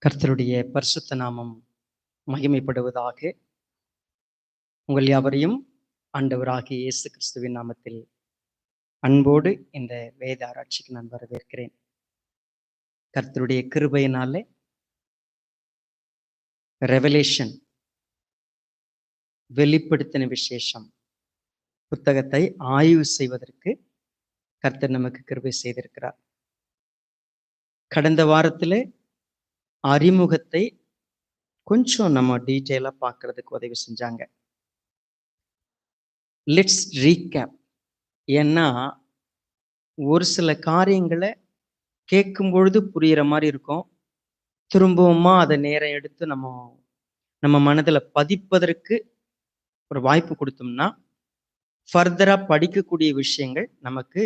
கர்த்தருடைய பரிசுத்த நாமம் மகிமைப்படுவதாக. உங்கள் யாவரையும் ஆண்டவராகிய இயேசு கிறிஸ்துவின் நாமத்தில் அன்போடு இந்த வேத ஆராய்ச்சிக்கு நான் வரவேற்கிறேன். கர்த்தருடைய கிருபையினாலே ரெவலேஷன் வெளிப்படுத்தின விசேஷம் புத்தகத்தை ஆய்வு செய்வதற்கு கர்த்தர் நமக்கு கிருபை செய்திருக்கிறார். கடந்த வாரத்தில் அறிமுகத்தை கொஞ்சம் நம்ம டீட்டெயிலா பார்க்கறதுக்கு உதவி செஞ்சாங்க. Let's recap. ஏன்னா ஒரு சில காரியங்களை கேட்கும் பொழுது புரிகிற மாதிரி இருக்கும். திரும்பவுமா அதை நேரம் எடுத்து நம்ம மனதில் பதிப்பதற்கு ஒரு வாய்ப்பு கொடுத்தோம்னா ஃபர்தரா படிக்கக்கூடிய விஷயங்கள் நமக்கு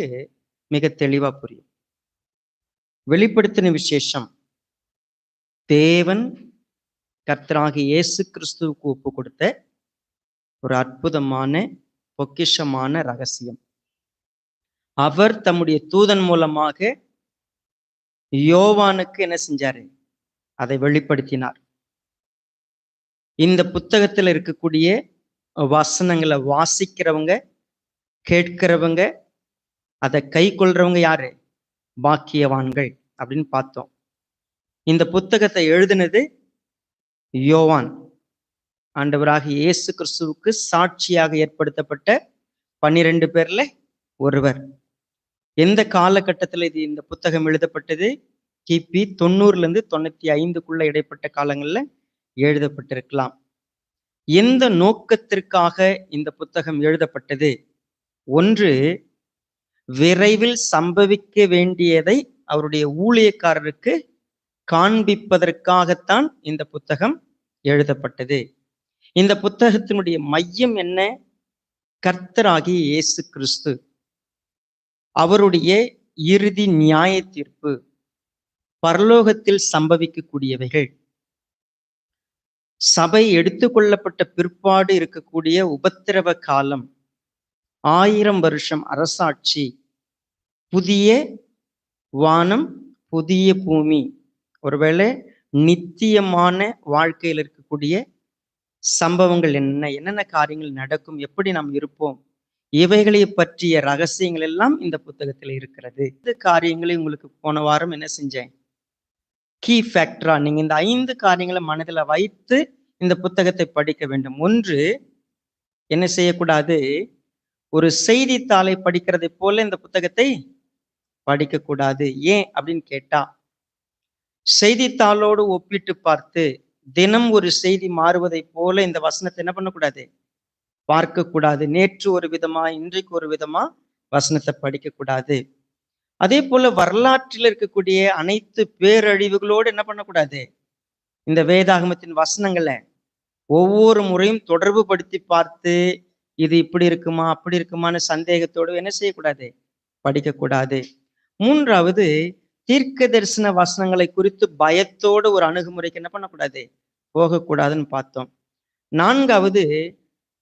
மிக தெளிவா புரியும். வெளிப்படுத்தின விசேஷம் தேவன் கர்த்தராகிய இயேசு கிறிஸ்துவுக்கு ஒப்பு கொடுத்த ஒரு அற்புதமான பொக்கிஷமான ரகசியம். அவர் தம்முடைய தூதன் மூலமாக யோவானுக்கு என்ன செஞ்சாரு? அதை வெளிப்படுத்தினார். இந்த புத்தகத்தில் இருக்கக்கூடிய வசனங்களை வாசிக்கிறவங்க, கேட்கிறவங்க, அதை கை கொள்றவங்க யாரு? பாக்கியவான்கள் அப்படின்னு பார்த்தோம். இந்த புத்தகத்தை எழுதினது யோவான், ஆண்டவராகிய இயேசு கிறிஸ்துவுக்கு சாட்சியாக ஏற்படுத்தப்பட்ட 12 பேர்ல ஒருவர். எந்த காலகட்டத்தில் இந்த புத்தகம் எழுதப்பட்டது? கிபி 90 95 இடைப்பட்ட காலங்களில் எழுதப்பட்டிருக்கலாம். எந்த நோக்கத்திற்காக இந்த புத்தகம் எழுதப்பட்டது? ஒன்று, விரைவில் சம்பவிக்க வேண்டியதை அவருடைய ஊழியக்காரருக்கு காண்பிப்பதற்காகத்தான் இந்த புத்தகம் எழுதப்பட்டது. இந்த புத்தகத்தினுடைய மையம் என்ன? கர்த்தராகிய இயேசு கிறிஸ்து, அவருடைய இறுதி நியாய தீர்ப்பு, பரலோகத்தில் சம்பவிக்கக்கூடியவைகள், சபை எடுத்துக்கொள்ளப்பட்ட பிற்பாடு இருக்கக்கூடிய உபத்திரவ காலம், 1000 வருஷம் அரசாட்சி, புதிய வானம் புதிய பூமி, ஒருவேளை நித்தியமான வாழ்க்கையில் இருக்கக்கூடிய சம்பவங்கள் என்னென்ன காரியங்கள் நடக்கும், எப்படி நாம் இருப்போம், இவைகளை பற்றிய ரகசியங்கள் எல்லாம் இந்த புத்தகத்தில் இருக்கிறது. இந்த காரியங்களை உங்களுக்கு போன வாரம் என்ன செஞ்சேன்? கீ ஃபேக்டரா நீங்க இந்த 5 காரியங்களை மனதில் வைத்து இந்த புத்தகத்தை படிக்க வேண்டும். ஒன்று, என்ன செய்யக்கூடாது? ஒரு செய்தித்தாளை படிக்கிறதை போல இந்த புத்தகத்தை படிக்க கூடாது. ஏன் அப்படின்னு கேட்டா, செய்தித்தாளோடு ஒப்பிட்டு பார்த்து தினம் ஒரு செய்தி மாறுவதை போல இந்த வசனத்தை என்ன பண்ணக்கூடாது? பார்க்க கூடாது. நேற்று ஒரு விதமா, இன்றைக்கு ஒரு விதமா வசனத்தை படிக்க கூடாது. அதே போல வரலாற்றில் இருக்கக்கூடிய அனைத்து பேரழிவுகளோடு என்ன பண்ணக்கூடாது? இந்த வேதாகமத்தின் வசனங்களை ஒவ்வொரு முறையும் தொடர்பு படுத்தி பார்த்து இது இப்படி இருக்குமா அப்படி இருக்குமான்னு சந்தேகத்தோடு என்ன செய்யக்கூடாது? படிக்கக்கூடாது. மூன்றாவது, தீர்க்க தரிசன வசனங்களை குறித்து பயத்தோடு ஒரு அணுகுமுறைக்கு என்ன பண்ணக்கூடாது? போகக்கூடாதுன்னு பார்த்தோம். நான்காவது,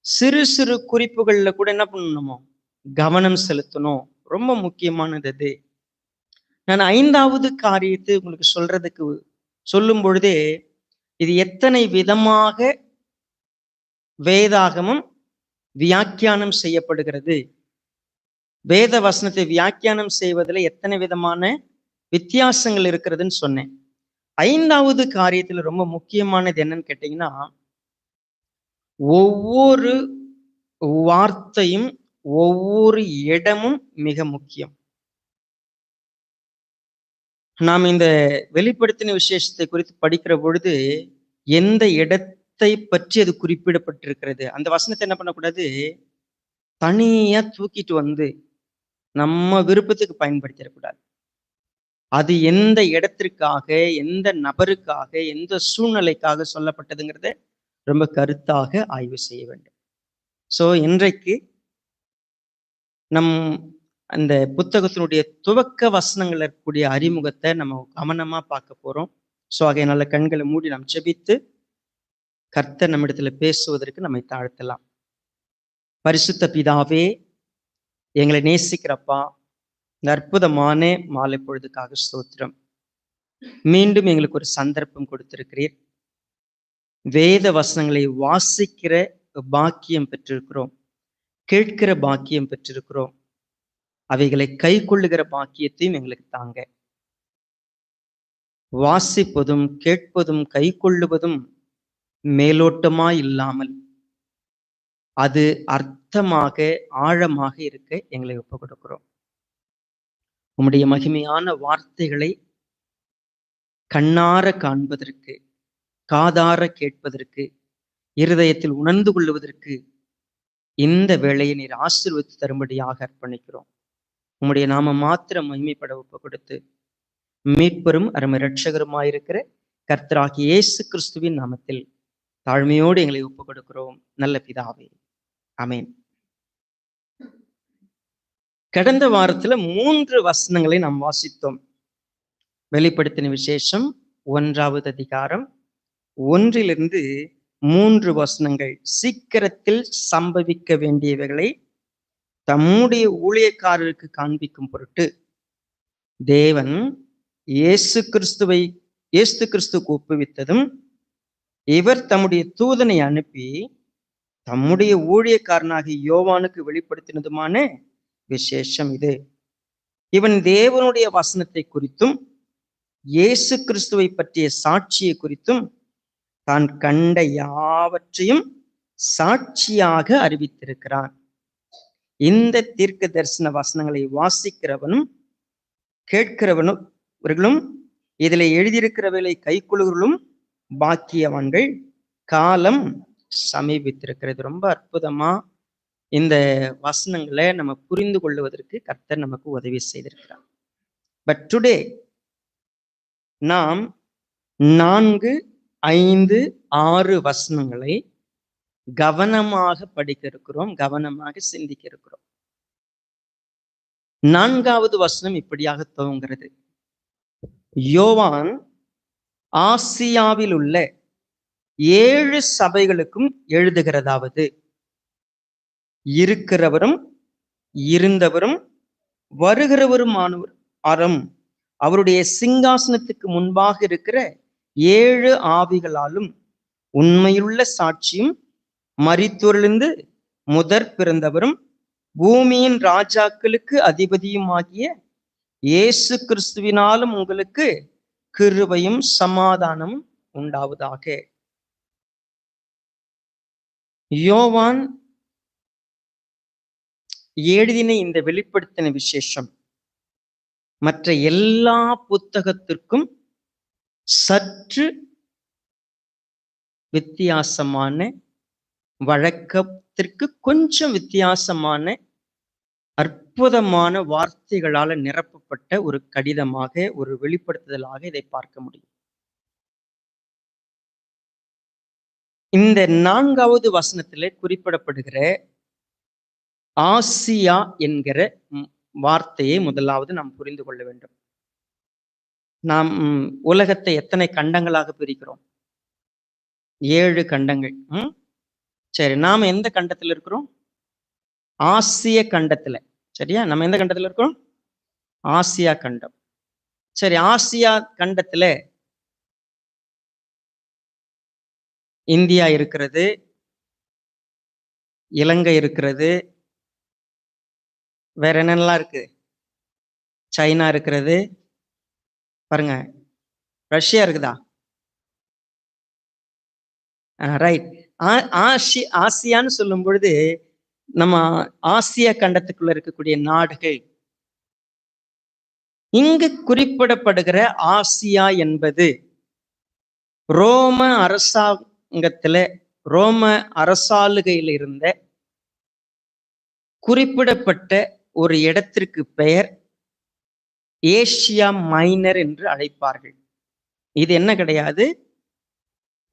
சிறு சிறு குறிப்புகள்ல கூட என்ன பண்ணணுமோ கவனம் செலுத்தணும். ரொம்ப முக்கியமானது அது. நான் 5வது காரியத்தை உங்களுக்கு சொல்லும் பொழுதே, இது எத்தனை விதமாக வேதாகமம் வியாக்கியானம் செய்யப்படுகிறது, வேத வசனத்தை வியாக்கியானம் செய்வதில் எத்தனை விதமான வித்தியாசங்கள் இருக்கிறதுன்னு சொன்னேன். 5வது காரியத்துல ரொம்ப முக்கியமானது என்னன்னு கேட்டீங்கன்னா, ஒவ்வொரு வார்த்தையும் ஒவ்வொரு இடமும் மிக முக்கியம். நாம் இந்த வெளிப்படுத்தின விசேஷத்தை குறித்து படிக்கிற பொழுது எந்த இடத்தை பற்றி அது குறிப்பிடப்பட்டிருக்கிறது, அந்த வசனத்தை என்ன பண்ணக்கூடாது? தனியா தூக்கிட்டு வந்து நம்ம விருப்பத்துக்கு பயன்படுத்திடக்கூடாது. அது எந்த இடத்திற்காக, எந்த நபருக்காக, எந்த சூழ்நிலைக்காக சொல்லப்பட்டதுங்கிறத ரொம்ப கருத்தாக ஆய்வு செய்ய வேண்டும். ஸோ இன்றைக்கு அந்த புத்தகத்தினுடைய துவக்க வசனங்கள் இருக்கக்கூடிய அறிமுகத்தை நம்ம கவனமா பார்க்க போறோம். ஸோ ஆகையினால கண்களை மூடி நாம் ஜெபித்து கர்த்தர் நம்மிடத்துல பேசுவதற்கு நம்மை தாழ்த்தலாம். பரிசுத்த பிதாவே, எங்களை நேசிக்கிறப்பா, இந்த அற்புதமான மாலை பொழுதுக்காக ஸ்தோத்திரம். மீண்டும் எங்களுக்கு ஒரு சந்தர்ப்பம் கொடுத்திருக்கிறீர். வேத வசனங்களை வாசிக்கிற பாக்கியம் பெற்றிருக்கிறோம், கேட்கிற பாக்கியம் பெற்றிருக்கிறோம். அவைகளை கை கொள்ளுகிற பாக்கியத்தையும் எங்களுக்கு தாங்க. வாசிப்பதும் கேட்பதும் கை கொள்ளுவதும் மேலோட்டமாய் இல்லாமல் அது அர்த்தமாக ஆழமாக இருக்க எங்களை ஒப்புக் கொடுக்கிறோம். உம்முடைய மகிமையான வார்த்தைகளை கண்ணார காண்பதற்கு, காதார கேட்பதற்கு, இருதயத்தில் உணர்ந்து கொள்ளுவதற்கு இந்த வேளையை நீர் ஆசீர்வதித்து தரும்படியாக அர்ப்பணிக்கிறோம். உம்முடைய நாம மாத்திரம் மகிமைப்பட ஒப்புக் கொடுத்து மீட்பெரும் அருமை இரட்சகருமாயிருக்கிற கர்த்தராகிய இயேசு கிறிஸ்துவின் நாமத்தில் தாழ்மையோடு எங்களை ஒப்புக் கொடுக்கிறோம் நல்ல பிதாவே, ஆமென். கடந்த வாரத்துல 3 வசனங்களை நாம் வாசித்தோம். வெளிப்படுத்தின விசேஷம் 1வது அதிகாரம் 1 3 வசனங்கள். சீக்கிரத்தில் சம்பவிக்க வேண்டியவைகளை தம்முடைய ஊழியக்காரருக்கு காண்பிக்கும் பொருட்டு தேவன் இயேசு கிறிஸ்துவுக்கு ஒப்புவித்ததும், இவர் தம்முடைய தூதனை அனுப்பி தம்முடைய ஊழியக்காரனாகிய யோவானுக்கு வெளிப்படுத்தினதுமான விசேஷம் இது. இவன் தேவனுடைய வசனத்தை குறித்தும் இயேசு கிறிஸ்துவை பற்றிய சாட்சியை குறித்தும் தான் கண்ட யாவற்றையும் சாட்சியாக அறிவித்திருக்கிறான். இந்த தீர்க்க தரிசன வசனங்களை வாசிக்கிறவனும் கேட்கிறவனும் இவர்களும் இதில் எழுதியிருக்கிறவர்களை கைக்கொள்ளுகளும் பாக்கியவான்கள், காலம் சமீபித்திருக்கிறது. ரொம்ப அற்புதமா இந்த வசனங்களை நம்ம புரிந்து கொள்வதற்கு கர்த்தர் நமக்கு உதவி செய்திருக்கிறார். பட் டுடே நாம் 4, 5, 6 வசனங்களை கவனமாக படிக்க இருக்கிறோம், கவனமாக சிந்திக்க இருக்கிறோம். 4வது வசனம் இப்படியாக துவங்குகிறது. யோவான் ஆசியாவில் உள்ள 7 சபைகளுக்கும் எழுதுகிறதாவது, இருக்கிறவரும் இருந்தவரும் வருகிறவருமானவர் அவருடைய சிங்காசனத்துக்கு முன்பாக இருக்கிற 7 ஆவிகளாலும் உண்மையுள்ள சாட்சியும் மரித்தோரிலிருந்து முதற் பிறந்தவரும் பூமியின் ராஜாக்களுக்கு அதிபதியுமாகிய இயேசு கிறிஸ்துவினாலும் உங்களுக்கு கிருபையும் சமாதானம் உண்டாவதாக. யோவான் எழுதின இந்த வெளிப்படுத்தின விசேஷம் மற்ற எல்லா புத்தகத்திற்கும் சற்று வித்தியாசமான, வழக்கத்திற்கு கொஞ்சம் வித்தியாசமான, அற்புதமான வார்த்தைகளால் நிரப்பப்பட்ட ஒரு கடிதமாக, ஒரு வெளிப்படுத்துதலாக இதை பார்க்க முடியும். இந்த 4வது வசனத்திலே குறிப்பிடப்படுகிற ஆசியா என்கிற வார்த்தையை முதலாவது நாம் புரிந்து கொள்ள வேண்டும். நாம் உலகத்தை எத்தனை கண்டங்களாக பிரிக்கிறோம்? 7 கண்டங்கள். சரி, நாம எந்த கண்டத்துல இருக்கிறோம்? ஆசிய கண்டத்துல. சரியா? நம்ம எந்த கண்டத்துல இருக்கிறோம்? ஆசியா கண்டம். சரி, ஆசியா கண்டத்துல இந்தியா இருக்கிறது, இலங்கை இருக்கிறது, வேற என்னென்னலாம் இருக்கு? சைனா இருக்கிறது, பாருங்க, ரஷ்யா இருக்குதா? ரைட். ஆசியான்னு சொல்லும் பொழுது நம்ம ஆசியா கண்டத்துக்குள்ள இருக்கக்கூடிய நாடுகள். இங்கு குறிப்பிடப்படுகிற ஆசியா என்பது ரோம அரசாங்கத்துல, ரோம அரசாளுகையில் இருந்த குறிப்பிடப்பட்ட ஒரு இடத்திற்கு பெயர் ஏசியா மைனர் என்று அழைப்பார்கள். இது என்ன கிடையாது,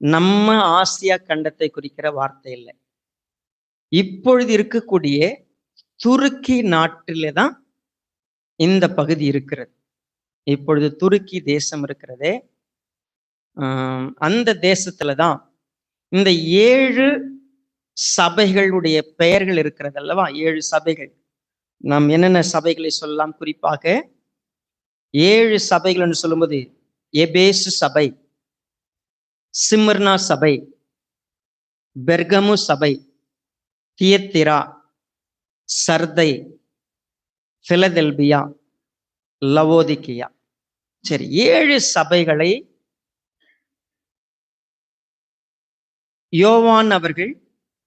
நம்ம ஆசியா கண்டத்தை குறிக்கிற வார்த்தை இல்லை. இப்பொழுது இருக்கக்கூடிய துருக்கி நாட்டிலே தான் இந்த பகுதி இருக்கிறது. இப்பொழுது துருக்கி தேசம் இருக்கிறதே, அந்த தேசத்துல தான் இந்த 7 சபைகளுடைய பெயர்கள் இருக்கிறது அல்லவா? 7 சபைகள். நாம் என்னென்ன சபைகளை சொல்லலாம்? குறிப்பாக 7 சபைகள் என்று சொல்லும்போது எபேசு சபை, சிம்ர்னா சபை, பெர்கமு சபை, தியத்திரா, சர்தை, பிலதெல்பியா, லவோதிக்கியா. சரி, 7 சபைகளை யோவான் அவர்கள்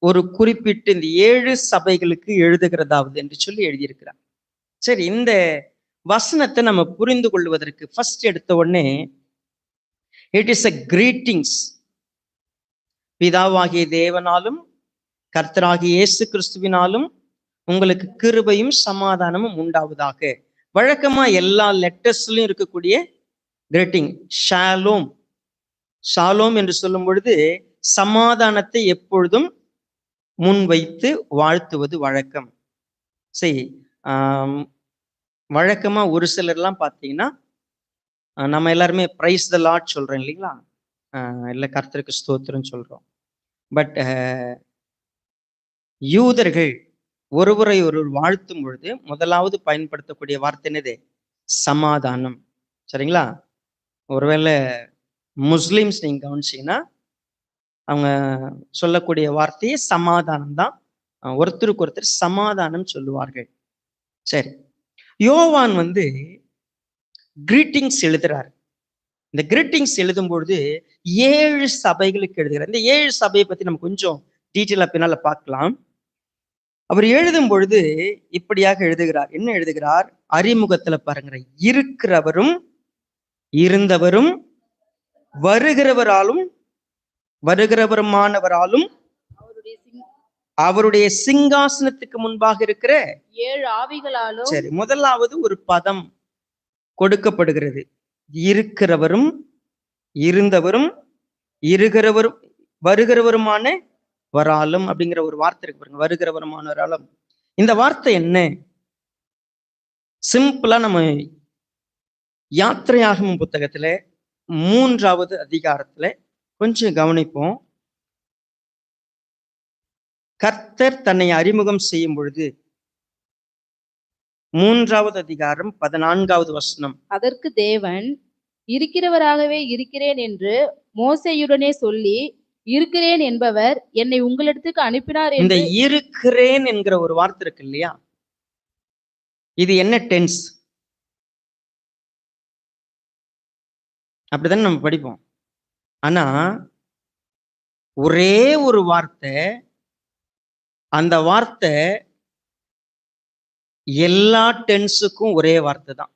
ஒரு குறிப்பிட்டு இந்த 7 சபைகளுக்கு எழுதுகிறதாவது என்று சொல்லி எழுதியிருக்கிறார். சரி, இந்த வசனத்தை நம்ம புரிந்து கொள்வதற்கு ஃபர்ஸ்ட் எடுத்த உடனே இட் இஸ் a greetings. பிதாவாகிய தேவனாலும் கர்த்தராகிய இயேசு கிறிஸ்துவினாலும் உங்களுக்கு கிருபையும் சமாதானமும் உண்டாவதாக. வழக்கமா எல்லா லெட்டர்ஸ்லயும் இருக்கக்கூடிய கிரீட்டிங் ஷாலோம். ஷாலோம் என்று சொல்லும் பொழுது சமாதானத்தை எப்பொழுதும் முன்வைத்து வாழ்த்துவது வழக்கம். சரி, வழக்கமா ஒரு சிலர்லாம் பார்த்தீங்கன்னா நம்ம எல்லாருமே பிரைஸ் த லார்ட் சொல்றோம் இல்லைங்களா, இல்லை கர்த்தருக்கு ஸ்தோத்திரம் சொல்றோம். பட் யூதர்கள் ஒருவரை ஒருவர் வாழ்த்தும் பொழுது முதலாவது பயன்படுத்தக்கூடிய வார்த்தை என்னது? சமாதானம். சரிங்களா? ஒருவேளை முஸ்லிம்ஸ் நீங்க கவனிச்சீங்கன்னா அவங்க சொல்லக்கூடிய வார்த்தையே சமாதானம் தான். ஒருத்தருக்கு ஒருத்தர் சமாதானம் சொல்லுவார்கள். சரி, யோவான் கிரீட்டிங்ஸ் எழுதுறாரு. இந்த கிரீட்டிங்ஸ் எழுதும் பொழுது 7 சபைகளுக்கு எழுதுகிறார். இந்த 7 சபையை பத்தி நம்ம கொஞ்சம் டீட்டெயிலா பின்னால பார்க்கலாம். அவர் எழுதும் பொழுது இப்படியாக எழுதுகிறார். என்ன எழுதுகிறார்? அறிமுகத்துல பாருங்க, இருக்கிறவரும் இருந்தவரும் வருகிறவருமானவராலும் அவருடைய சிங்காசனத்துக்கு முன்பாக இருக்கிற 7 ஆவிகளாலும். சரி, முதலாவது ஒரு பதம் கொடுக்கப்படுகிறது. இருக்கிறவரும் இருந்தவரும் வருகிறவருமான வராலும் அப்படிங்கிற ஒரு வார்த்தை இருக்கு பாருங்க, வருகிறவருமானவராலும். இந்த வார்த்தை என்ன? சிம்பிளா நம்ம யாத்திரையாகமம் புத்தகத்துல 3வது அதிகாரத்துல கொஞ்சம் கவனிப்போம். கர்த்தர் தன்னை அறிமுகம் செய்யும் பொழுது 3வது அதிகாரம் 14வது வசனம். அதற்கு தேவன், இருக்கிறவராகவே இருக்கிறேன் என்று மோசேயுடனே சொல்லி, இருக்கிறேன் என்பவர் என்னை உங்களிடத்துக்கு அனுப்பினார். இந்த இருக்கிறேன் என்கிற ஒரு வார்த்தை இருக்கு இல்லையா, இது என்ன டென்ஸ்? அப்படித்தானே நம்ம படிப்போம். ஆனா ஒரே ஒரு வார்த்தை, அந்த வார்த்தை எல்லா டென்ஸுக்கும் ஒரே வார்த்தை தான்.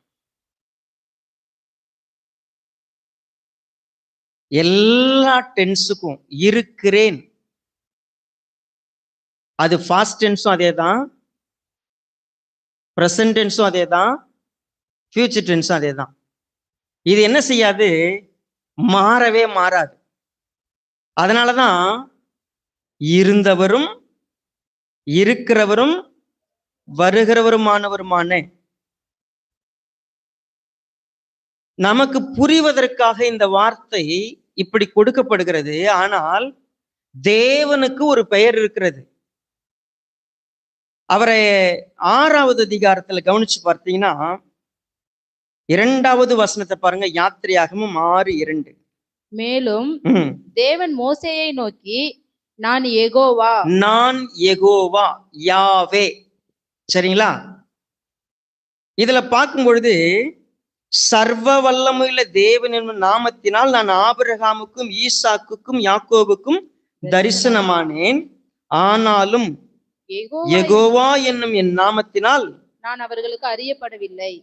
எல்லா டென்ஸுக்கும் இருக்கிறேன். அது ஃபாஸ்ட் டென்ஸும் அதே தான், ப்ரெசன்ட் டென்ஸும் அதே தான், ஃபியூச்சர் டென்ஸும் அதே தான். இது என்ன செய்யாது? மாறவே மாறாது. அதனாலதான் இருந்தவரும் இருக்கிறவரும் வருகிறவருமானவருமான. நமக்கு புரிவதற்காக இந்த வார்த்தை இப்படி கொடுக்கப்படுகிறது. ஆனால் தேவனுக்கு ஒரு பெயர் இருக்கிறது. அவரை 6வது அதிகாரத்துல கவனிச்சு பார்த்தீங்கன்னா 2வது வசனத்தை பாருங்க, யாத்திரையாகமம் 6:2. மேலும் தேவன் மோசேயை நோக்கி, நான் யெகோவா, நான் யெகோவா, யாவே. சரிங்களா? இதுல பார்க்கும் பொழுது சர்வ வல்லமையுள்ள தேவன் என்னும் நாமத்தினால் நான் ஆபிரகாமுக்கும் ஈசாக்குக்கும் யாக்கோபுக்கும் தரிசனமானேன், ஆனாலும் யெகோவா என்னும் என் நாமத்தினால் நான் அவர்களுக்கு அறியப்படவில்லை.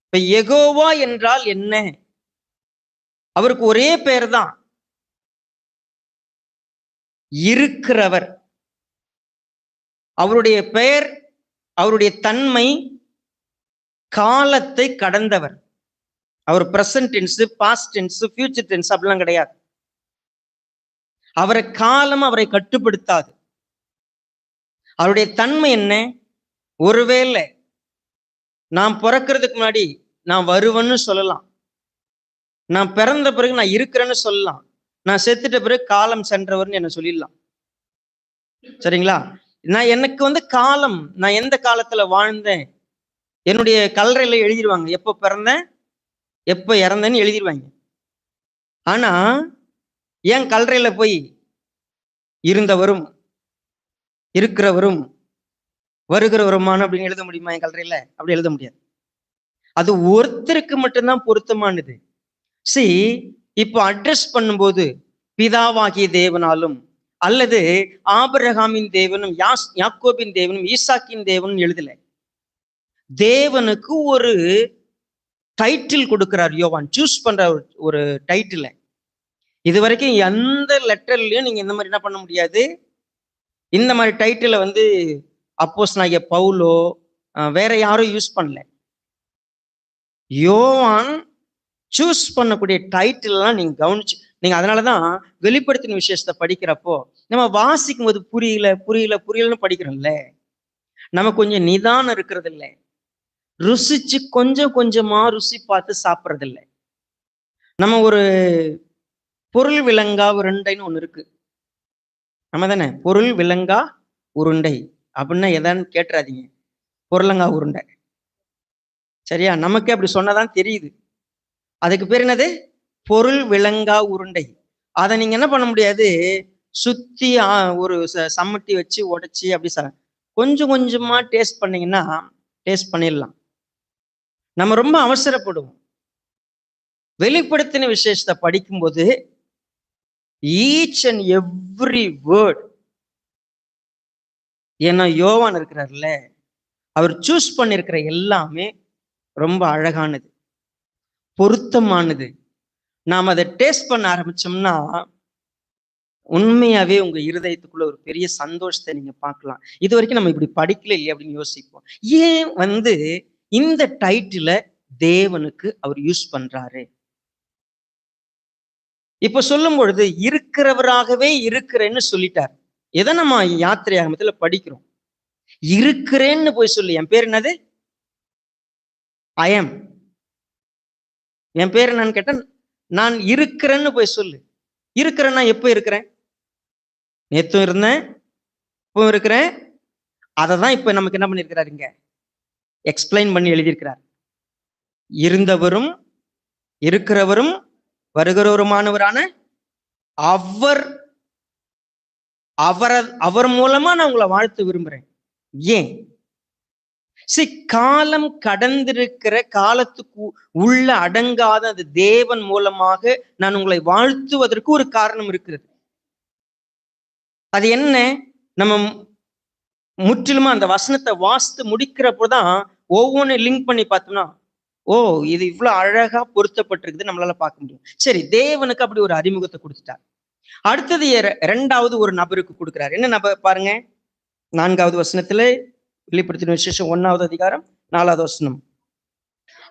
இப்ப யெகோவா என்றால் என்ன? அவருக்கு ஒரே பெயர் தான், இருக்கிறவர். அவருடைய பெயர், அவருடைய தன்மை காலத்தை கடந்தவர். அவர் present tense, past tense, future tense அப்படிலாம் கிடையாது. அவரை காலம் அவரை கட்டுப்படுத்தாது. அவருடைய தன்மை என்ன? ஒருவேளை நான் பிறக்கிறதுக்கு முன்னாடி நான் வருவேன்னு சொல்லலாம், நான் பிறந்த பிறகு நான் இருக்கிறேன்னு சொல்லலாம், நான் செத்துட்ட பிறகு காலம் சென்றவர்னு என்ன சொல்லிடலாம். சரிங்களா? நான் எனக்கு காலம், நான் எந்த காலத்துல வாழ்ந்தேன், என்னுடைய கல்லறையில எழுதிடுவாங்க, எப்போ பிறந்தேன் எப்போ இறந்தேன்னு எழுதிடுவாங்க. ஆனா ஏன் கல்லறையில போய் இருந்தவரும் இருக்கிறவரும் வருகிறவருமான அப்படின்னு எழுத முடியுமா? என் கல்லறையில அப்படி எழுத முடியாது. அது ஒருத்தருக்கு மட்டும்தான் பொருத்தமானது. இப்போ அட்ரஸ் பண்ணும்போது பிதாவாகிய தேவனாலும் அல்லது ஆபிரகாமின் தேவனும் யாக்கோபின் தேவனும் ஈசாக்கின் தேவனும் எழுதல. தேவனுக்கு ஒரு டைட்டில் கொடுக்கிறார் யோவான். சூஸ் பண்ற ஒரு டைட்டில். இது வரைக்கும் எந்த லெட்டர்லயும் நீங்க இந்த மாதிரி என்ன பண்ண முடியாது. இந்த மாதிரி டைட்டில அப்போஸ்தலனாகிய பவுலோ வேற யாரும் யூஸ் பண்ணல. யோவான் சூஸ் பண்ணக்கூடிய டைட்டில்லாம் நீங்க கவனிச்சு நீங்க அதனாலதான் வெளிப்படுத்தின விசேஷத்தை படிக்கிறப்போ நம்ம வாசிக்கும் போது புரியலன்னு படிக்கிறோம்ல. நம்ம கொஞ்சம் நிதானம் இருக்கிறது இல்லை. ருசிச்சு கொஞ்சம் கொஞ்சமா ருசி பார்த்து சாப்பிட்றது இல்லை. நம்ம ஒரு பொருள் விலங்கா உருண்டைன்னு ஒண்ணு இருக்கு. நம்ம தானே பொருள் விலங்கா உருண்டை அப்படின்னா எதான்னு கேட்டுறாதீங்க. பொருளங்கா உருண்டை, சரியா? நமக்கே அப்படி சொன்னதான் தெரியுது. அதுக்கு பேர் என்னது? பொருள் விலங்கா உருண்டை. அதை நீங்க என்ன பண்ண முடியாது, சுத்தி ஒரு சம்மட்டி வச்சு உடைச்சி அப்படி கொஞ்சம் கொஞ்சமா டேஸ்ட் பண்ணீங்கன்னா டேஸ்ட் பண்ணிடலாம். நம்ம ரொம்ப அவசரப்படுவோம். வெளிப்படுத்தின விசேஷத்தை படிக்கும்போது ஈச் அண்ட் எவ்ரி வேர்ட், ஏன்னா யோவான் இருக்கிறார்ல, அவர் சூஸ் பண்ணிருக்கிற எல்லாமே ரொம்ப அழகானது, பொருத்தமானது. நாம் அதை டேஸ்ட் பண்ண ஆரம்பிச்சோம்னா உண்மையாவே உங்க இருதயத்துக்குள்ள ஒரு பெரிய சந்தோஷத்தை நீங்க பார்க்கலாம். இது வரைக்கும் நம்ம இப்படி படிக்கல இல்லையா அப்படின்னு யோசிப்போம். ஏன் இந்த டைட்டில தேவனுக்கு அவர் யூஸ் பண்றாரு? இப்ப சொல்லும் பொழுது இருக்கிறவராகவே இருக்கிறேன்னு சொல்லிட்டார். எதை நம்ம யாத்திரையாகமத்துல படிக்கிறோம்? இருக்கிறேன்னு போய் சொல்லு. என் பேர் என்னது? ஐஎம். என் பேர் என்னன்னு கேட்டா நான் இருக்கிறேன்னு போய் சொல்லு. இருக்கிறேன்னா எப்போ இருக்கிறேன்? நேத்தும் இருந்தேன், இப்போ இருக்கிறேன். அதை தான் இப்ப நமக்கு என்ன பண்ணிருக்கிறார், இங்க எக்ஸ்பிளைன் பண்ணி எழுதியிருக்கிறார். இருந்தவரும் இருக்கிறவரும் வருகிறவருமானவரான அவர் மூலமா நான் உங்களை வாழ்த்து விரும்புறேன். ஏன்? காலம் கடந்திருக்கிற காலத்துக்கு உள்ள அடங்காத அந்த தேவன் மூலமாக நான் உங்களை வாழ்த்துவதற்கு ஒரு காரணம் இருக்கிறது. அது என்ன? நம்ம முற்றிலுமா அந்த வசனத்தை வாசித்து முடிக்கிறப்போதான் ஒவ்வொன்றும் லிங்க் பண்ணி பார்த்தோம்னா, ஓ இது இவ்வளவு அழகா பொருத்தப்பட்டிருக்குது நம்மளால பார்க்க முடியும். சரி, தேவனுக்கு அப்படி ஒரு அறிமுகத்தை கொடுத்துட்டார். அடுத்தது இரண்டாவது ஒரு நபருக்கு கொடுக்கிறார். என்ன நபர் பாருங்க, 4வது வசனத்துல, வெளிப்படுத்தின விசேஷம் 1வது அதிகாரம் 4வது வசனம்.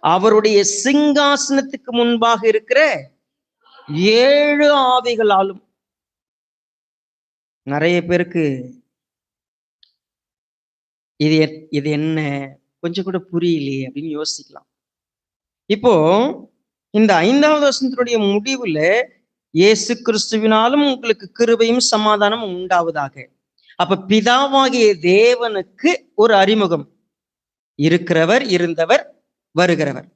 அவருடைய சிங்காசனத்துக்கு முன்பாக இருக்கிற 7 ஆவிகளாலும். நிறைய பேருக்கு இது என்ன கொஞ்சம் கூட புரியலையே அப்படின்னு யோசிக்கலாம். இப்போ இந்த 5வது வசனத்தினுடைய முடிவுல இயேசு கிறிஸ்துவினாலும் உங்களுக்கு கிருபையும் சமாதானமும் உண்டாவதாக. அப்ப பிதாவாகிய தேவனுக்கு ஒரு அறிமுகம். இருக்கிறவர், இருந்தவர், வருகிறவர்.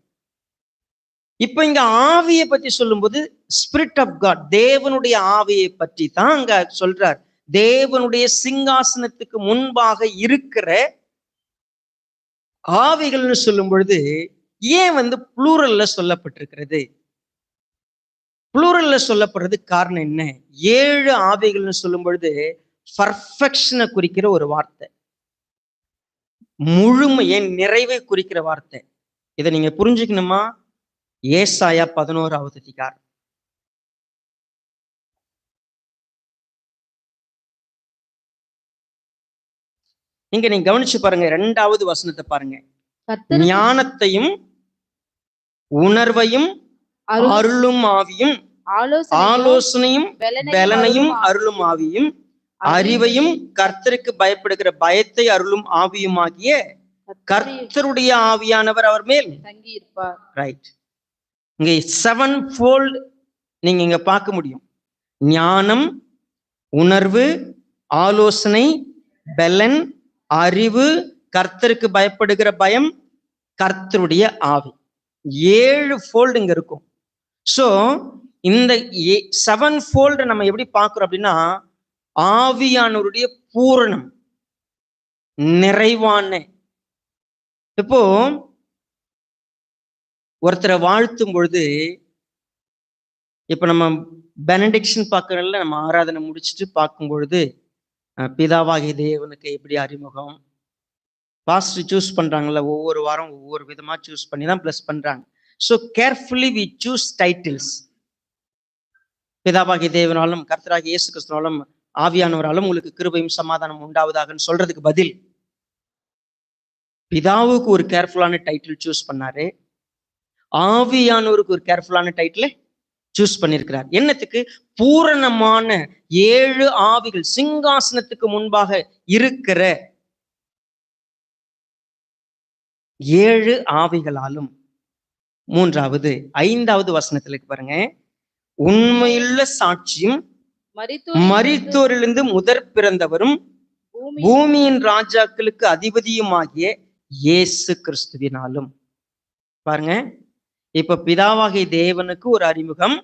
இப்ப இங்க ஆவியை பற்றி சொல்லும்போது ஸ்பிரிட் ஆஃப் காட், தேவனுடைய ஆவியை பற்றி தான் அங்க சொல்றார். தேவனுடைய சிங்காசனத்துக்கு முன்பாக இருக்கிற ஆவிகள்னு சொல்லும் பொழுது ஏன் புளூரல்ல சொல்லப்பட்டிருக்கிறது? புளூரல்ல சொல்லப்படுறது காரணம் என்ன? 7 ஆவிகள்னு சொல்லும் பொழுது பர்ஃபெக்ஷனை குறிக்கிற ஒரு வார்த்தை, முழுமையை, நிறைவை குறிக்கிற வார்த்தை. இதை நீங்க புரிஞ்சுக்கணுமா? ஏசாயா 11வது அதிகாரம். இங்க நீங்க கவனிச்சு பாருங்க, 2வது வசனத்தை பாருங்க. ஞானத்தையும் உணர்வையும் அருளும் ஆவியும், ஆலோசனையும் பலனையும் அருளும் ஆவியும், அறிவையும் கர்த்தருக்கு பயப்படுகிற பயத்தை அருளும் ஆவியுமாகிய கர்த்தருடைய ஆவியானவர் அவர் மேல் தங்கியிருப்பார். ரைட். இங்க 7-fold நீங்க இங்க பார்க்க முடியும். ஞானம், உணர்வு, ஆலோசனை, பலன், அறிவு, கர்த்தருக்கு பயப்படுகிற பயம், கர்த்தருடைய ஆவி. 7 fold இங்க இருக்கும். சோ இந்த 7 ஃபோல்டு நம்ம எப்படி பார்க்கிறோம் அப்படின்னா, ஆவியானவருடைய பூரணம், நிறைவான. இப்போ ஒருத்தரை வாழ்த்தும் பொழுது, இப்ப நம்ம பெனடிக்ஷன் பார்க்கறதுல நம்ம ஆராதனை முடிச்சுட்டு பார்க்கும் பொழுது, பிதாவாகிய தேவனுக்கு எப்படி அறிமுகம், பாஸ்டர் சூஸ் பண்றாங்கல்ல, ஒவ்வொரு வாரம் ஒவ்வொரு விதமா சூஸ் பண்ணி தான் பிளஸ் பண்றாங்க. So carefully we choose titles. பிதாவாகிய தேவனாலும் கர்த்தராகிய இயேசு கிறிஸ்துவாலும் ஆவியானவராலும் உங்களுக்கு கிருபையும் சமாதானம் உண்டாவதாகன்னு சொல்றதுக்கு பதில், பிதாவுக்கு ஒரு கேர்ஃபுல்லான டைட்டில் சூஸ் பண்ணாரு, ஆவியானவருக்கு ஒரு கேர்ஃபுல்லான டைட்டில் சூஸ் பண்ணியிருக்கிறார். என்னத்துக்கு? பூரணமான 7 ஆவிகள் சிங்காசனத்துக்கு முன்பாக இருக்கிற 7 ஆவிகளாலும். 5வது வசனத்துல பாருங்க, உண்மையுள்ள சாட்சியும் மரித்தோரிலிருந்து முதற் பிறந்தவரும் பூமியின் ராஜாக்களுக்கு அதிபதியுமாகிய இயேசு கிறிஸ்துவினாலும். பாருங்க, இப்ப பிதாவாகிய தேவனுக்கு ஒரு அறிமுகம்,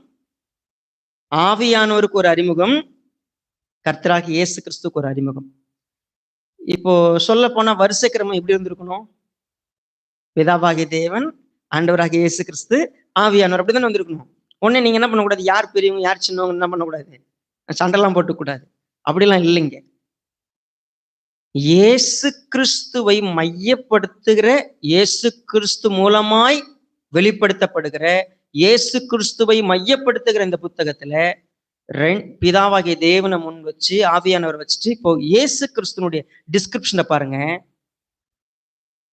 ஆவியானவருக்கு ஒரு அறிமுகம், கர்த்தராகிய இயேசு கிறிஸ்துக்கு ஒரு அறிமுகம். இப்போ சொல்ல போனா வரிசை கிரமம் எப்படி இருந்திருக்கணும்? பிதாவாகிய தேவன், ஆண்டவராகிய இயேசு கிறிஸ்து, ஆவியானவர், அப்படிதான் வந்திருக்கணும். உடனே நீங்க என்ன பண்ணக்கூடாது, யார் பெரியவங்க யார் சின்னவங்க என்ன பண்ணக்கூடாது, சண்டெல்லாம் போட்டுக்கூடாது. அப்படிலாம் இல்லைங்க. இயேசு கிறிஸ்துவை மையப்படுத்துகிற, இயேசு கிறிஸ்து மூலமாய் வெளிப்படுத்தப்படுகிற, இயேசு கிறிஸ்துவை மையப்படுத்துகிற இந்த புத்தகத்துல பிதாவாகிய தேவனை முன் வச்சு ஆவியானவர் வச்சுட்டு, இப்போ இயேசு கிறிஸ்துனுடைய டிஸ்கிரிப்ஷனை பாருங்க.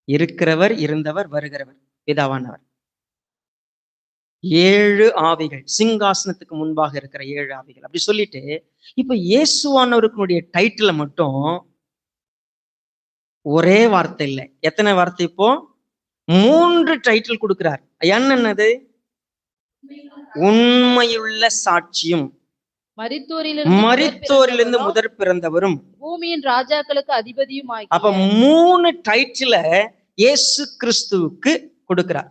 இருக்கிறவர், இருந்தவர், வருகிறவர், பிதாவானவர். 7 ஆவிகள், சிங்காசனத்துக்கு முன்பாக இருக்கிற 7 ஆவிகள் அப்படி சொல்லிட்டு, இப்ப இயேசுவானவருக்குடைய டைட்டில மட்டும் ஒரே வார்த்தை இல்லை, எத்தனை வார்த்தை? இப்போ 3 டைட்டில் கொடுக்கிறார். என்னது? உண்மையுள்ள சாட்சியும், மரித்தோரிலிருந்து முதற் பிறந்தவரும், பூமியின் ராஜாக்களுக்கு அதிபதியும். அப்ப 3 டைட்டில இயேசு கிறிஸ்துவுக்கு கொடுக்கிறார்.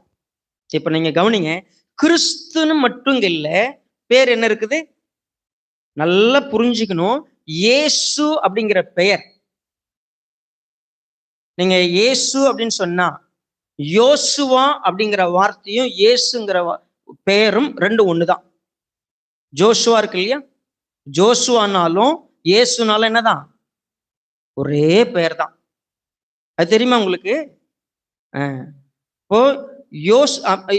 இப்ப நீங்க கவனிங்க, கிறிஸ்துன்னு மட்டும் இல்ல, பேர் என்ன இருக்குது நல்லா புரிஞ்சுக்கணும். இயேசு அப்படிங்கிற பெயர், நீங்க இயேசு அப்படின்னு சொன்னா, யோசுவா அப்படிங்கிற வார்த்தையும் இயேசுங்கிற பெயரும் 2 ஒண்ணுதான். ஜோசுவா இருக்கு இல்லையா, ஜோசுவானாலும் இயேசுனாலும் என்னதான், ஒரே பெயர் தான். அது தெரியுமா உங்களுக்கு? இப்போ ஜோசப்,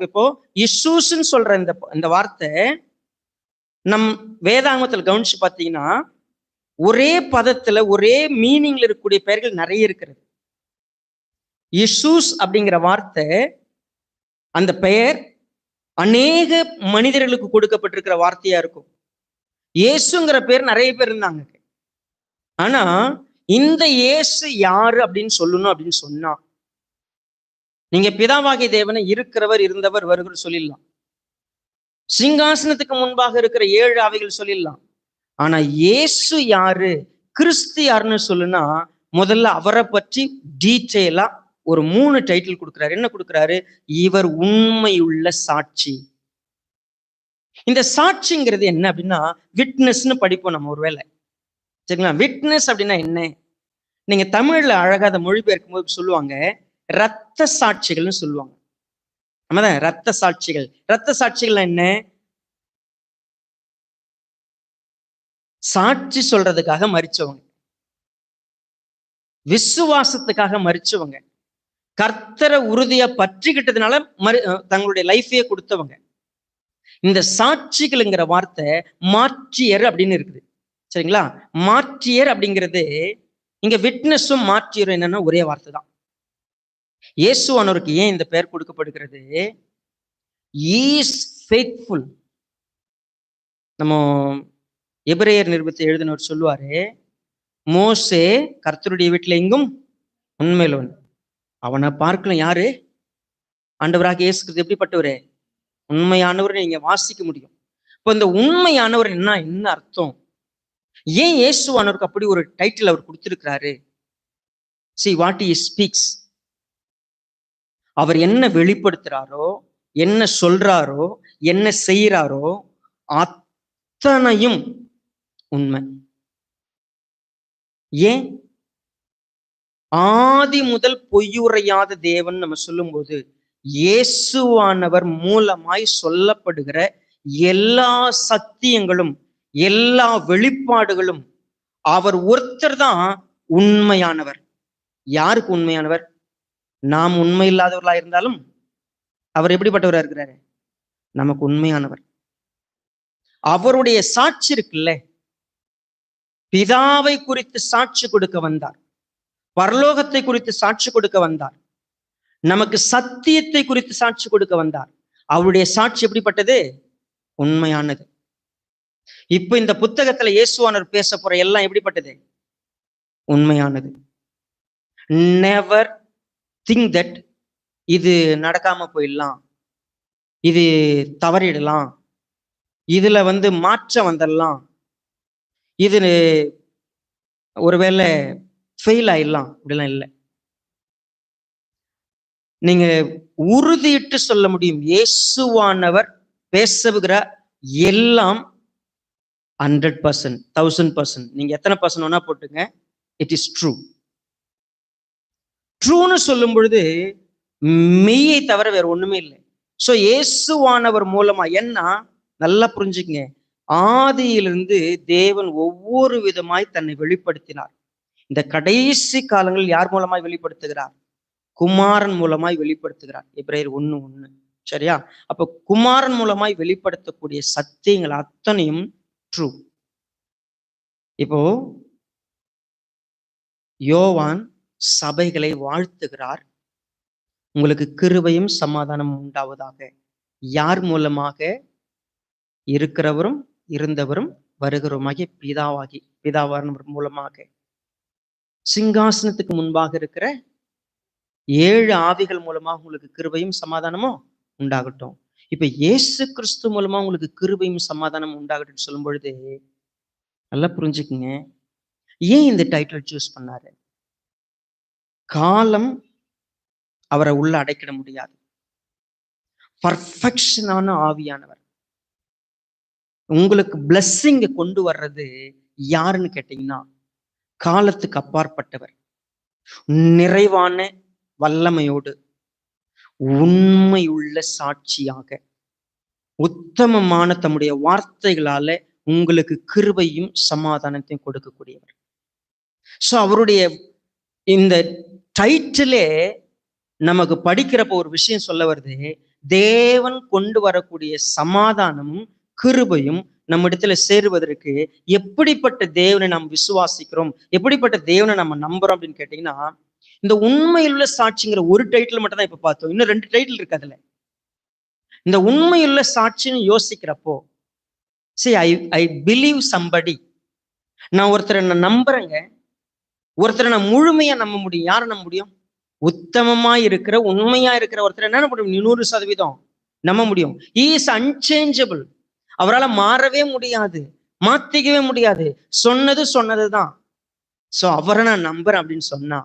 இப்போ இயேசுன்னு சொல்ற இந்த வார்த்தை நம் வேதாங்கத்தில் கவனிச்சு பார்த்தீங்கன்னா, ஒரே பதத்துல ஒரே மீனிங்ல இருக்கக்கூடிய பெயர்கள் நிறைய இருக்கிறது. இயேசூஸ் அப்படிங்கிற வார்த்தை, அந்த பெயர் அநேக மனிதர்களுக்கு கொடுக்கப்பட்டிருக்கிற வார்த்தையா இருக்கும். இயேசுங்கிற பேர் நிறைய பேர் இருந்தாங்க. ஆனா இந்த இயேசு யாரு அப்படின்னு சொல்லணும் அப்படின்னு சொன்னா, நீங்க பிதாவாகிய தேவனை இருக்கிறவர், இருந்தவர், வருகிற சொல்லிடலாம். சிங்காசனத்துக்கு முன்பாக இருக்கிற 7 ஆவிகள் சொல்லிடலாம். ஆனா இயேசு யாரு, கிறிஸ்து யாருன்னு சொல்லுனா, முதல்ல அவரை பற்றி டீட்டெயிலா ஒரு 3 டைட்டில் கொடுக்கிறாரு. என்ன கொடுக்கிறாரு? இவர் உண்மையுள்ள சாட்சி. இந்த சாட்சிங்கிறது என்ன அப்படின்னா, விட்னஸ்ன்னு படிப்போம் நம்ம ஒருவேளை, சரிங்களா? விட்னஸ் அப்படின்னா என்ன? நீங்க தமிழ்ல அழகா அதை மொழிபெயர்க்கும் போது சொல்லுவாங்க, இரத்த சாட்சிகள்னு சொல்லுவாங்க. நம்மதான் இரத்த சாட்சிகள். இரத்த சாட்சிகள் என்ன? சாட்சி சொல்றதுக்காக மரிச்சவங்க, விசுவாசத்துக்காக மரிச்சவங்க, கர்த்தரை உறுதியா பற்றிக்கிட்டதுனால தங்களுடைய லைஃபையே கொடுத்தவங்க. இந்த சாட்சிகள்ங்கிற வார்த்தை மாற்றியர் அப்படின்னு இருக்குது, சரிங்களா? மாற்றியர் அப்படிங்கிறது, இங்க விட்னஸும் மாற்றியரும் என்னன்னா ஒரே வார்த்தை தான். இயேசுவானவருக்கு ஏன் இந்த பெயர் கொடுக்கப்படுகிறது? Is faithful. நம்ம எபிரேயர் நிருபத்தை எழுதினவர் சொல்லுவாரு, மோசே கர்த்தருடைய வீட்டுல எங்கும் உண்மையிலவன், அவனை பார்க்கலாம். யாரு? ஆண்டவராக இயேசு கிறிஸ்து எப்படிப்பட்டவரே? உண்மையானவர். நீங்க வாசிக்க முடியும். இப்போ இந்த உண்மையானவர் என்ன அர்த்தம்? ஏன் இயேசுவானவருக்கு அப்படி ஒரு டைட்டில் அவர் கொடுத்திருக்கிறாரு? See what he speaks. அவர் என்ன வெளிப்படுத்துறாரோ, என்ன சொல்றாரோ, என்ன செய்யறாரோ அத்தனையும் உண்மை. ஏன்? ஆதி முதல் பொய்யுரையாத தேவன் நம்ம சொல்லும்போது இயேசுவானவர் மூலமாய் சொல்லப்படுகிற எல்லா சத்தியங்களும் எல்லா வெளிப்பாடுகளும் அவர் ஒருத்தர் தான் உண்மையானவர். யாருக்கு உண்மையானவர்? நாம் உண்மை இல்லாதவர்களா இருந்தாலும் அவர் எப்படிப்பட்டவரா இருக்கிறாரு? நமக்கு உண்மையானவர். அவருடைய சாட்சி இருக்குல்ல, பிதாவை குறித்து சாட்சி கொடுக்க வந்தார், பரலோகத்தை குறித்து சாட்சி கொடுக்க வந்தார், நமக்கு சத்தியத்தை குறித்து சாட்சி கொடுக்க வந்தார். அவருடைய சாட்சி எப்படிப்பட்டது? உண்மையானது. இப்ப இந்த புத்தகத்துல இயேசுவானவர் பேச போற எல்லாம் எப்படிப்பட்டது? உண்மையானது. நெவர் திங்க் தட் இது நடக்காம போயிடலாம், இது தவறிடலாம், இதுல மாற்றம் வந்துடலாம், இது ஒருவேளை ஃபெயில் ஆயிடலாம், அப்படிலாம் இல்லை. நீங்க உறுதியிட்டு சொல்ல முடியும், இயேசுவானவர் பேசுகிற எல்லாம் 100%, 1000%. நீங்க எத்தனை பர்சன்ட் வேணா போட்டுங்க, இட் இஸ் ட்ரூ. ட்ரூன்னு சொல்லும் பொழுது மெய்யை தவிர வேற ஒண்ணுமே இல்லை. சோ இயேசுவானவர் மூலமா என்ன நல்லா புரிஞ்சுக்கங்க, ஆதியிலிருந்து தேவன் ஒவ்வொரு விதமாய் தன்னை வெளிப்படுத்தினார். இந்த கடைசி காலங்களில் யார் மூலமாய் வெளிப்படுத்துகிறார்? குமாரன் மூலமாய் வெளிப்படுத்துகிறார். எபிரேயர் 1:1. சரியா? அப்ப குமாரன் மூலமாய் வெளிப்படுத்தக்கூடிய சத்தியங்கள் அத்தனையும் ட்ரூ. இப்போ யோவான் சபைகளை வாழ்த்துகிறார், உங்களுக்கு கிருபையும் சமாதானமும் உண்டாவதாக. யார் மூலமாக? இருக்கிறவரும் இருந்தவரும் வருகிறவருமாகிய பிதாவானவர் மூலமாக. சிங்காசனத்துக்கு முன்பாக இருக்கிற 7 ஆவிகள் மூலமா உங்களுக்கு கிருபையும் சமாதானமும் உண்டாகட்டும். இப்ப இயேசு கிறிஸ்து மூலமா உங்களுக்கு கிருபையும் சமாதானமும் உண்டாகட்டும் சொல்லும் பொழுது நல்லா புரிஞ்சுக்குங்க, ஏன் இந்த டைட்டில் சூஸ் பண்ணாரு? காலம் அவரை உள்ள அடைக்கிட முடியாது. பர்ஃபெக்ஷனான ஆவியானவர் உங்களுக்கு பிளஸ்ஸிங் கொண்டு வர்றது யாருன்னு கேட்டீங்கன்னா, காலத்துக்கு அப்பாற்பட்டவர், நிறைவான வல்லமையோடு உண்மையுள்ள சாட்சியாக உத்தமமான தம்முடைய வார்த்தைகளால உங்களுக்கு கிருபையும் சமாதானத்தையும் கொடுக்கக்கூடியவர். சோ அவருடைய இந்த டைட்டிலே நமக்கு படிக்கிறப்ப ஒரு விஷயம் சொல்ல வருது, தேவன் கொண்டு வரக்கூடிய சமாதானமும் கிருபையும் நம்ம இடத்துல சேருவதற்கு எப்படிப்பட்ட தேவனை நாம் விசுவாசிக்கிறோம், எப்படிப்பட்ட தேவனை நம்ம நம்புறோம் அப்படின்னு கேட்டீங்கன்னா, இந்த உண்மையுள்ள சாட்சிங்கிற ஒரு டைட்டில் மட்டும் தான் இப்ப பார்த்தோம். இன்னும் 2 டைட்டில் இருக்கு அதுல. இந்த உண்மையுள்ள சாட்சின்னு யோசிக்கிறப்போ, ஐ பிலீவ் சம்படி, நான் ஒருத்தரை நான் நம்புறேங்க, ஒருத்தரை நான் முழுமையா நம்ப முடியும். யாரை நம்ப முடியும்? உத்தமமா இருக்கிற உண்மையா இருக்கிற ஒருத்தர் என்ன பண்ண முடியும்? 100% நம்ப முடியும். He is unchangeable. அவரால் மாறவே முடியாது, மாத்திக்கவே முடியாது. சொன்னது சொன்னதுதான். சோ அவரை நான் நம்புறேன் அப்படின்னு சொன்னா,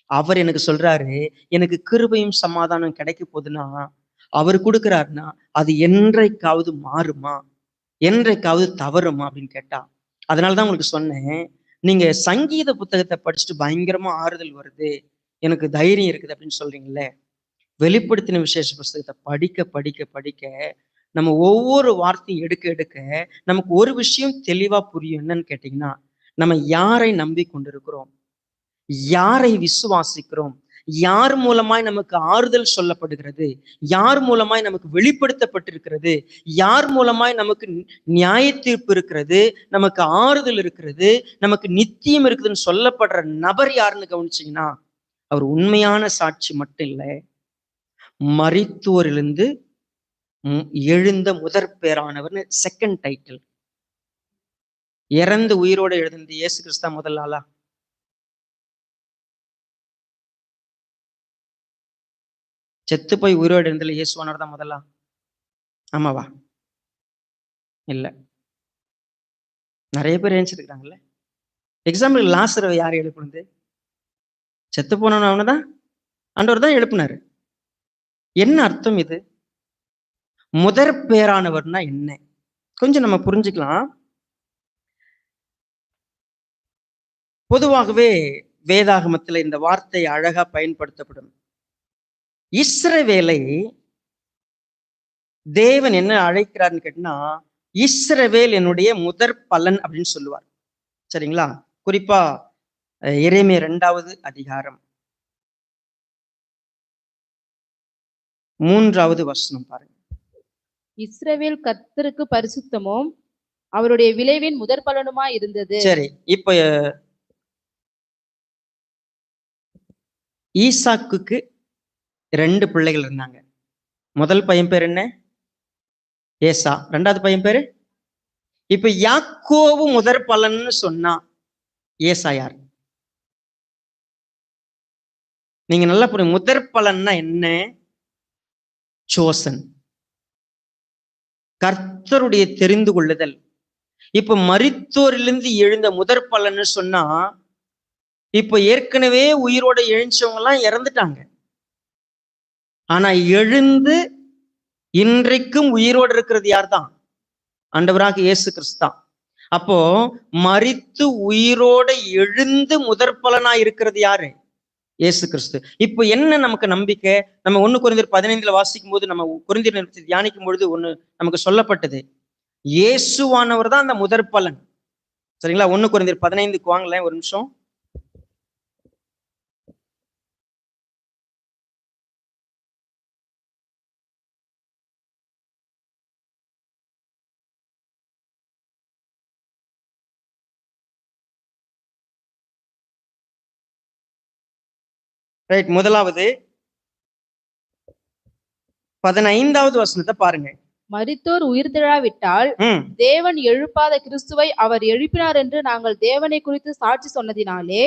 அவர் எனக்கு சொல்றாரு, எனக்கு கிருபையும் சமாதானம் கிடைக்க போகுதுன்னா, அவர் கொடுக்கிறாருன்னா அது என்றைக்காவது மாறுமா, என்றைக்காவது தவறுமா அப்படின்னு கேட்டா, அதனாலதான் உங்களுக்கு சொன்னேன், நீங்க சங்கீத புத்தகத்தை படிச்சுட்டு பயங்கரமா ஆறுதல் வருது, எனக்கு தைரியம் இருக்குது அப்படின்னு சொல்றீங்கல்ல, வெளிப்படுத்தின விசேஷ புஸ்தகத்தை படிக்க படிக்க படிக்க நம்ம ஒவ்வொரு வார்த்தையும் எடுக்க எடுக்க நமக்கு ஒரு விஷயம் தெளிவா புரியும். என்னன்னு கேட்டீங்கன்னா, நம்ம யாரை நம்பி கொண்டிருக்கிறோம், யாரை விசுவாசிக்கிறோம், யார் மூலமாய் நமக்கு ஆறுதல் சொல்லப்படுகிறது, யார் மூலமாய் நமக்கு வெளிப்படுத்தப்பட்டிருக்கிறது, யார் மூலமாய் நமக்கு நியாய தீர்ப்பு இருக்கிறது, நமக்கு ஆறுதல் இருக்கிறது, நமக்கு நித்தியம் இருக்குதுன்னு சொல்லப்படுற நபர் யாருன்னு கவனிச்சீங்கன்னா, அவர் உண்மையான சாட்சி மட்டும் இல்லை, மரித்தோரிலிருந்து எழுந்த முதற் பேரானவர்னு செகண்ட் டைட்டில். இறந்து உயிரோடு எழுந்த இயேசு கிறிஸ்தா முதல் ஆளா? செத்து போய் உயிரோடு எழுந்தல இயேசுவானவர் தான் முதலா? ஆமாவா? இல்ல, நிறைய பேர் எழுந்திருக்கிறாங்கல்ல. எக்ஸாம்பிள் லாசரை யார் எழுப்புனது? செத்து போனவன் அவனதான் ஆண்டவர் தான் எழுப்புனாரு. என்ன அர்த்தம் இது? முதற் பேரானவர்னா என்ன? கொஞ்சம் நம்ம புரிஞ்சுக்கலாம். பொதுவாகவே வேதாகமத்துல இந்த வார்த்தை அழகா பயன்படுத்தப்படும். இஸ்ரவேலை தேவன் என்ன அழைக்கிறார்னு கேட்டீங்கன்னா, இஸ்ரவேல் என்னுடைய முதற் பலன் அப்படின்னு சொல்லுவார். சரிங்களா? குறிப்பா எரேமியா 2வது அதிகாரம் 3வது வசனம் பாருங்க. இஸ்ரவேல் கர்த்தருக்கு பரிசுத்தமும் அவருடைய விளைவின் முதற் பலனுமாய் இருந்தது. சரி, இப்ப ஈசாக்குக்கு 2 பிள்ளைகள் இருந்தாங்க. முதல் பையன் பேர் என்ன? ஏசா. 2வது பையன் பேரு? இப்ப யாக்கோபு முதற் பலன்னு சொன்னா ஏசா யார்? நீங்க நல்லா புரியுங்க. முதற் பலன்னா என்ன? சோசன், கர்த்தருடைய தெரிந்து கொள்ளுதல். இப்ப மரித்தோரிலிருந்து எழுந்த முதற் பலன்னு சொன்னா, இப்ப ஏற்கனவே உயிரோட எழுந்தவங்க எல்லாம் இறந்துட்டாங்க. ஆனா எழுந்து இன்றைக்கும் உயிரோடு இருக்கிறது யார் தான்? ஆண்டவராக இயேசு கிறிஸ்து தான். அப்போ மரித்து உயிரோட எழுந்து முதற் பலனா இருக்கிறது யாரு? இயேசு கிறிஸ்து. இப்போ என்ன நமக்கு நம்பிக்கை? நம்ம 1 கொரிந்தியர் 15 வாசிக்கும் போது, நம்ம கொரிந்தியர் தியானிக்கும் பொழுது ஒண்ணு நமக்கு சொல்லப்பட்டது. இயேசுவானவர் தான் அந்த முதற் பலன். சரிங்களா? 1 கொரிந்தியர் 15 வாங்கல ஒரு நிமிஷம். ரைட். முதலாவது 15வது வசனத்தை பாருங்க. மரித்தோர் உயிர்த்தெழாவிட்டால் தேவன் எழுப்பாத கிறிஸ்துவை அவர் எழுப்பினார் என்று நாங்கள் தேவனை குறித்து சாட்சி சொன்னதினாலே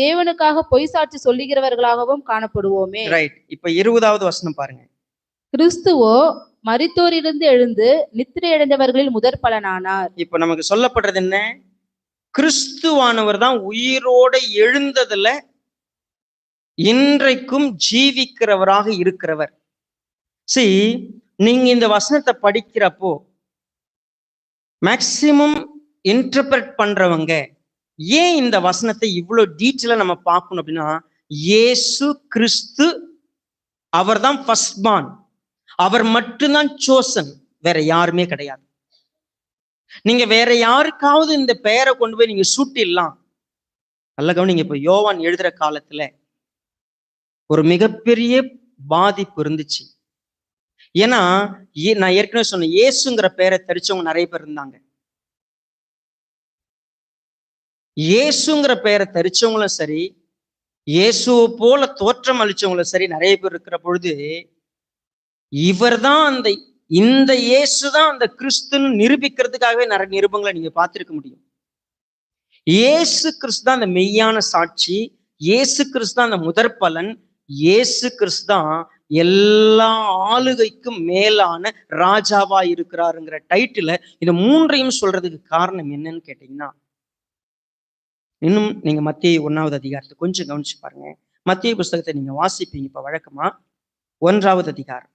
தேவனுக்காக பொய் சாட்சி சொல்லுகிறவர்களாகவும் காணப்படுவோமே. ரைட். இப்ப 20வது வசனம் பாருங்க. கிறிஸ்துவோ மரித்தோரிலிருந்து எழுந்து நித்திரை அடைந்தவர்களில் முதற் பலனானார். இப்ப நமக்கு சொல்லப்படுறது என்ன? கிறிஸ்துவானவர் தான் உயிரோட எழுந்ததுல இன்றைக்கும் ஜீவிக்கிறவராக இருக்கிறவர். See, நீங்க இந்த வசனத்தை படிக்கிறப்போ மேக்சிமம் இன்டர்பிரட் பண்றவங்க ஏன் இந்த வசனத்தை இவ்வளவு டீட்டெயிலா நம்ம பார்க்கணும் அப்படின்னா, இயேசு கிறிஸ்து அவர் தான் ஃபர்ஸ்ட் பார்ன், அவர் மட்டும்தான் சோசன், வேற யாருமே கிடையாது. நீங்க வேற யாருக்காவது இந்த பெயரை கொண்டு போய் நீங்க சூட்டிடலாம். நல்ல கவனிங்க. இப்ப யோவான் எழுதுற காலத்துல ஒரு மிகப்பெரிய பாதிப்பு இருந்துச்சு. ஏன்னா நான் ஏற்கனவே சொன்னேன், இயேசுங்கிற பெயரை தெரிச்சவங்க நிறைய பேர் இருந்தாங்க. இயேசுங்கிற பெயரை தெரிச்சவங்களும் சரி, இயேசுவை போல தோற்றம் அளிச்சவங்களும் சரி நிறைய பேர் இருக்கிற பொழுது, இவர் தான் இந்த இயேசு தான் அந்த கிறிஸ்துன்னு நிரூபிக்கிறதுக்காகவே நிறைய நிருபங்களை நீங்க பார்த்திருக்க முடியும். இயேசு கிறிஸ்து தான் அந்த மெய்யான சாட்சி, இயேசு கிறிஸ்து தான் அந்த முதற் பலன், இயேசு கிறிஸ்து தான் எல்லா ஆளுகைக்கும் மேலான ராஜாவா இருக்கிறாருங்கிற டைட்டில இந்த மூன்றையும் சொல்றதுக்கு காரணம் என்னன்னு கேட்டீங்கன்னா, இன்னும் நீங்க மத்தேயு 1வது அதிகாரத்தை கொஞ்சம் கவனிச்சு பாருங்க. மத்தேயு புஸ்தகத்தை நீங்க வாசிப்பீங்க இப்ப வழக்கமா. 1வது அதிகாரம்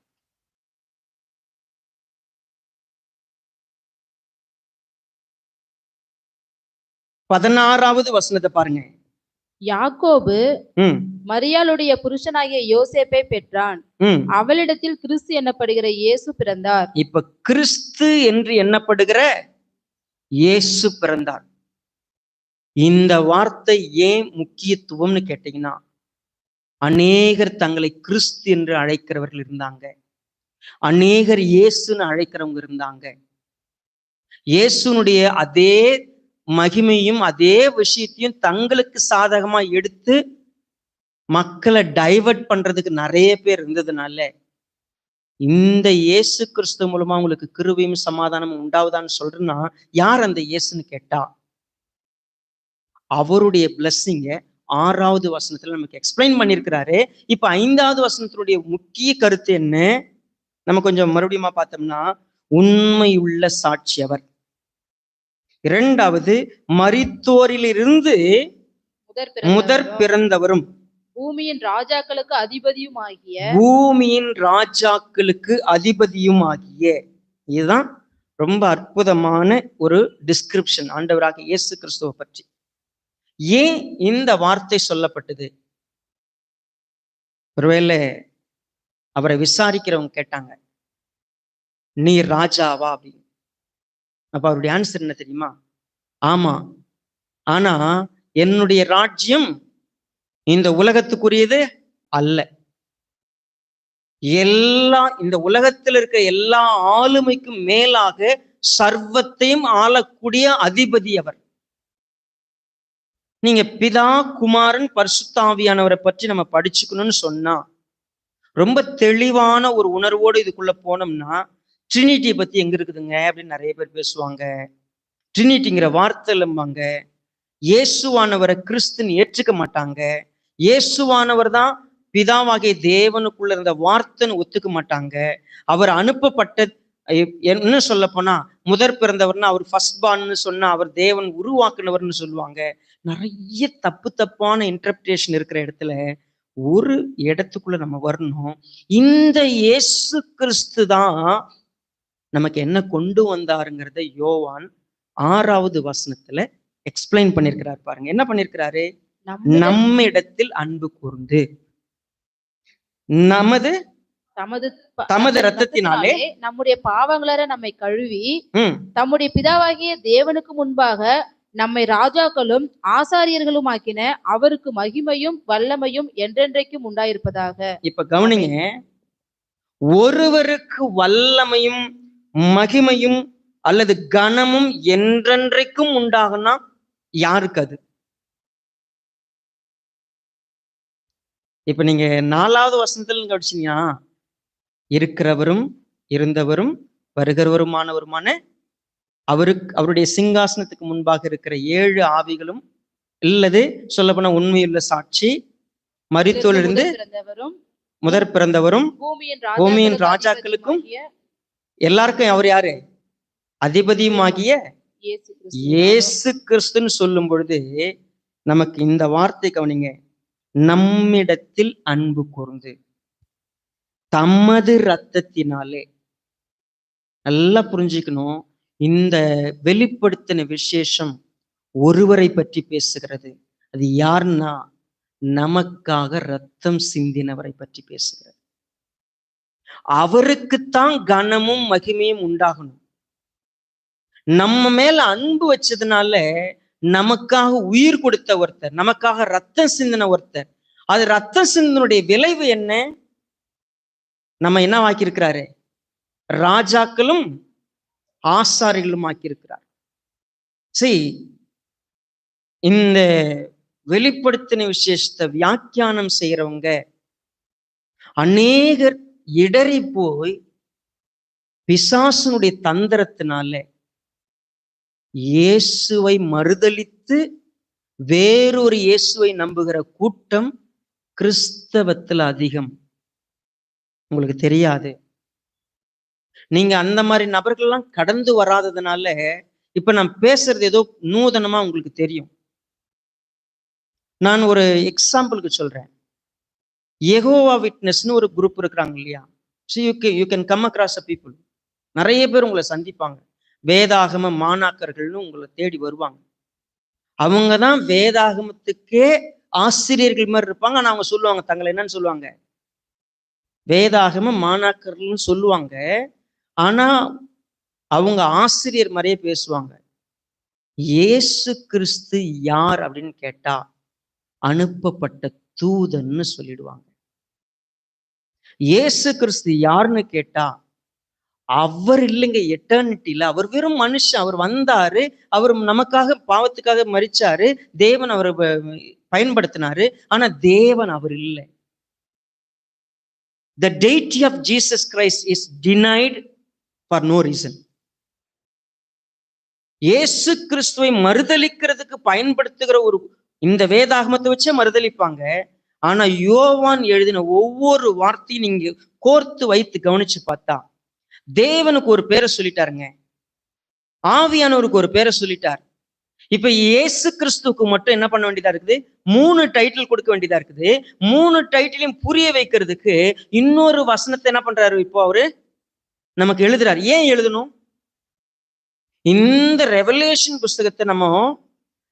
16வது வசனத்தை பாருங்க. யாக்கோபு மரியாளுடைய புருஷனாகிய யோசேப்பை பெற்றான். அவளிடத்தில் கிறிஸ்து என்னப்படுகிற இயேசு பிறந்தார். இப்ப கிறிஸ்து என்று எண்ணப்படுகிற இயேசு பிறந்தார். இந்த வார்த்தை ஏன் முக்கியத்துவம்னு கேட்டீங்கன்னா, அநேகர் தங்களை கிறிஸ்து என்று அழைக்கிறவர்கள் இருந்தாங்க, அநேகர் இயேசுன்னு அழைக்கிறவங்க இருந்தாங்க. இயேசுனுடைய அதே மகிமையும் அதே விஷயத்தையும் தங்களுக்கு சாதகமா எடுத்து மக்களை டைவர்ட் பண்றதுக்கு நிறைய பேர் இருந்ததுனால, இந்த இயேசு கிறிஸ்து மூலமா உங்களுக்கு கிருபையும் சமாதானமும் உண்டாவதான்னு சொல்றேன்னா, யார் அந்த இயேசுன்னு கேட்டா, அவருடைய பிளஸ்ஸிங்க 6வது வசனத்துல நமக்கு எக்ஸ்பிளைன் பண்ணியிருக்கிறாரு. இப்ப 5வது வசனத்தினுடைய முக்கிய கருத்து என்ன? நம்ம கொஞ்சம் மறுபடியும் பார்த்தோம்னா, உண்மையுள்ள சாட்சி அவர். 2வது, மரித்தோரிலிருந்து முதற் பிறந்தவரும் பூமியின் ராஜாக்களுக்கு அதிபதியுமாகிய பூமியின் ராஜாக்களுக்கு அதிபதியுமாகிய. இதுதான் ரொம்ப அற்புதமான ஒரு டிஸ்கிரிப்ஷன் ஆண்டவராக இயேசு கிறிஸ்துவை பற்றி. ஏன் இந்த வார்த்தை சொல்லப்பட்டது? ஒருவேளை அவரை விசாரிக்கிறவங்க கேட்டாங்க, நீ ராஜாவா அப்படின்னு. அப்ப அவருடைய ஆன்சர் என்ன தெரியுமா? ஆமா, ஆனா என்னுடைய ராஜ்யம் இந்த உலகத்துக்குரியது அல்ல. இந்த உலகத்தில் இருக்க எல்லா ஆளுமைக்கும் மேலாக சர்வத்தையும் ஆளக்கூடிய அதிபதி அவர். நீங்க பிதா, குமாரன், பரிசுத்தாவியானவரை பற்றி நம்ம படிச்சுக்கணும்னு சொன்னா ரொம்ப தெளிவான ஒரு உணர்வோடு இதுக்குள்ள போனோம்னா, ட்ரினிட்டியை பத்தி எங்க இருக்குதுங்க அப்படின்னு நிறைய பேர் பேசுவாங்க. ட்ரினிட்டிங்கிற வார்த்தை இல்லைம்பாங்க. இயேசுவானவரை கிறிஸ்துன்னு ஏற்றுக்க மாட்டாங்க. இயேசுவானவர் தான் பிதாவாகிய தேவனுக்குள்ள இருந்த வார்த்தைன்னு ஒத்துக்க மாட்டாங்க. அவர் அனுப்பப்பட்ட, என்ன சொல்ல போனா முதற் பிறந்தவர்னா அவர் ஃபர்ஸ்ட் பார்ன்னு சொன்னா அவர் தேவன் உருவாக்குனவர்னு சொல்லுவாங்க. நிறைய தப்பான இன்டர்பிரேஷன் இருக்கிற இடத்துல ஒரு இடத்துக்குள்ள நம்ம வரணும். இந்த இயேசு கிறிஸ்து தான் நமக்கு என்ன கொண்டு வந்தாருங்கிறத யோவான் 6வது வசனத்துல எக்ஸ்பிளைன் பண்ணிருக்கிறார். பாருங்க என்ன பண்ணிருக்கிறாரு. நம்மிடத்தில் அன்பு கூர்ந்து தமது இரத்தத்தினாலே நம்முடைய பாவங்களற நம்மை கழுவி தம்முடைய பிதாவாகிய தேவனுக்கு முன்பாக நம்மை ராஜாக்களும் ஆசாரியர்களும் ஆக்கின அவருக்கு மகிமையும் வல்லமையும் என்றென்றைக்கும் உண்டாயிருப்பதாக. இப்ப கவனிங்க, ஒருவருக்கு வல்லமையும் மகிமையும் அல்லது கனமும் என்றென்றைக்கும் உண்டாகும்னா யாருக்கு அது? இப்ப நீங்க 4வது வசனத்துல கடிச்சீங்கன்னா, இருக்கிறவரும் இருந்தவரும் வருகிறவருமானவருமான அவருடைய சிங்காசனத்துக்கு முன்பாக இருக்கிற 7 ஆவிகளும் இல்லது சொல்ல போனா உண்மையுள்ள சாட்சி, மரித்தோரிலிருந்து முதற் பிறந்தவரும் பூமியின் ராஜாக்களுக்கும் எல்லாருக்கும் அவர் யாரு? அதிபதியுமாகிய இயேசு கிறிஸ்துன்னு சொல்லும் பொழுது நமக்கு இந்த வார்த்தை கவனிங்க, நம்மிடத்தில் அன்பு கூர்ந்து தமது இரத்தத்தினாலே. நல்லா புரிஞ்சுக்கணும், இந்த வெளிப்படுத்தின விசேஷம் ஒருவரை பற்றி பேசுகிறது. அது யாருன்னா நமக்காக ரத்தம் சிந்தினவரை பற்றி பேசுகிறது. அவருக்குத்தான் கனமும் மகிமையும் உண்டாகணும். நம்ம மேல அன்பு வச்சதுனால நமக்காக உயிர் கொடுத்த ஒருத்தர், நமக்காக ரத்தம் சிந்தின ஒருத்தர். அது ரத்தம் சிந்தனுடைய விளைவு என்ன? நம்ம என்ன ஆக்கியிருக்கிறாரு? ராஜாக்களும் ஆசாரிகளும் ஆக்கியிருக்கிறார். சரி, இந்த வெளிப்படுத்தின விசேஷத்தை வியாக்கியானம் செய்யறவங்க அநேகர் இடறி போய் பிசாசுனுடைய தந்திரத்தினால இயேசுவை மறுதலித்து வேறொரு இயேசுவை நம்புகிற கூட்டம் கிறிஸ்தவத்தில் அதிகம். உங்களுக்கு தெரியாது. நீங்க அந்த மாதிரி நபர்கள்லாம் கடந்து வராததுனால இப்ப நான் பேசுறது ஏதோ நூதனமா உங்களுக்கு தெரியும். நான் ஒரு எக்ஸாம்பிளுக்கு சொல்றேன். யெகோவா விட்னஸ்னு ஒரு குரூப் இருக்கிறாங்க இல்லையா? You can come across a people. நிறைய பேர் உங்களை சந்திப்பாங்க. வேதாகம மாணாக்கர்கள்னு உங்களை தேடி வருவாங்க. அவங்க தான் வேதாகமத்துக்கே ஆசிரியர்கள் மாதிரி இருப்பாங்க. ஆனா அவங்க சொல்லுவாங்க, தங்களை என்னன்னு சொல்லுவாங்க? வேதாகம மாணாக்கர்கள்னு சொல்லுவாங்க. ஆனா அவங்க ஆசிரியர் மாதிரியே பேசுவாங்க. இயேசு கிறிஸ்து யார் அப்படின்னு கேட்டா அனுப்பப்பட்ட தூதன்னு சொல்லிடுவாங்க. இயேசு கிறிஸ்து யாருன்னு கேட்டா அவர் இல்லைங்க, எட்டர்னிட்டியில அவர் வெறும் மனுஷன். அவர் வந்தாரு, அவர் நமக்காக பாவத்துக்காக மரிச்சாரு, தேவன் அவரை பயன்படுத்தினாரு. ஆனா தேவன் அவர் இல்லை. The deity of Jesus Christ is denied for no reason. இயேசு கிறிஸ்துவை மறுதலிக்கிறதுக்கு பயன்படுத்துகிற ஒரு இந்த வேதாகமத்தை வச்சே மறுதலிப்பாங்க. ஆனா யோவான் எழுதின ஒவ்வொரு வார்த்தையும் நீங்க கோர்த்து வைத்து கவனிச்சு பார்த்தா தேவனுக்கு ஒரு பேரை சொல்லிட்டாருங்க, ஆவியானவருக்கு ஒரு பேரை சொல்லிட்டார், இப்ப இயேசு கிறிஸ்துக்கு மட்டும் என்ன பண்ண வேண்டியதா இருக்குது? 3 டைட்டில் கொடுக்க வேண்டியதா இருக்குது. 3 டைட்டிலையும் புரிய வைக்கிறதுக்கு இன்னொரு வசனத்தை என்ன பண்றாரு? இப்போ அவரு நமக்கு எழுதுறாரு. ஏன் எழுதணும்? இந்த ரெவலேஷன் புஸ்தகத்தை நம்ம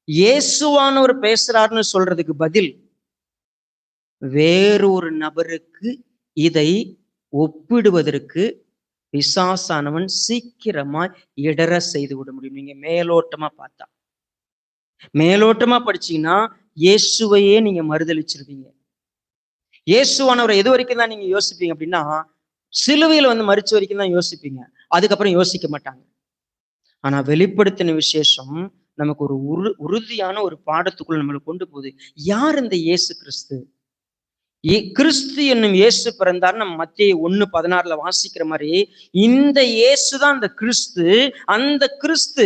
இயேசுவானவர் பேசுறாருன்னு சொல்றதுக்கு பதில் வேறொரு நபருக்கு இதை ஒப்பிடுவதற்கு பிசாசானவன் சீக்கிரமா இடற செய்து விட முடியும். நீங்க மேலோட்டமா பார்த்தா, மேலோட்டமா படிச்சீங்கன்னா இயேசுவையே நீங்க மறுதலிச்சிருவீங்க. இயேசுவானவரை எது வரைக்கும் தான் நீங்க யோசிப்பீங்க அப்படின்னா, சிலுவையில வந்து மரிச்ச வரைக்கும் தான் யோசிப்பீங்க. அதுக்கப்புறம் யோசிக்க மாட்டாங்க. ஆனா வெளிப்படுத்தின விசேஷம் நமக்கு ஒரு உறுதியான ஒரு பாடத்துக்குள்ள நம்மளை கொண்டு போகுது. யார் இந்த இயேசு கிறிஸ்து? கிறிஸ்து என்னும் இயேசு பிறந்தார். நம்ம மத்தேயு 1:16 வாசிக்கிற மாதிரி இந்த இயேசு தான் அந்த கிறிஸ்து. அந்த கிறிஸ்து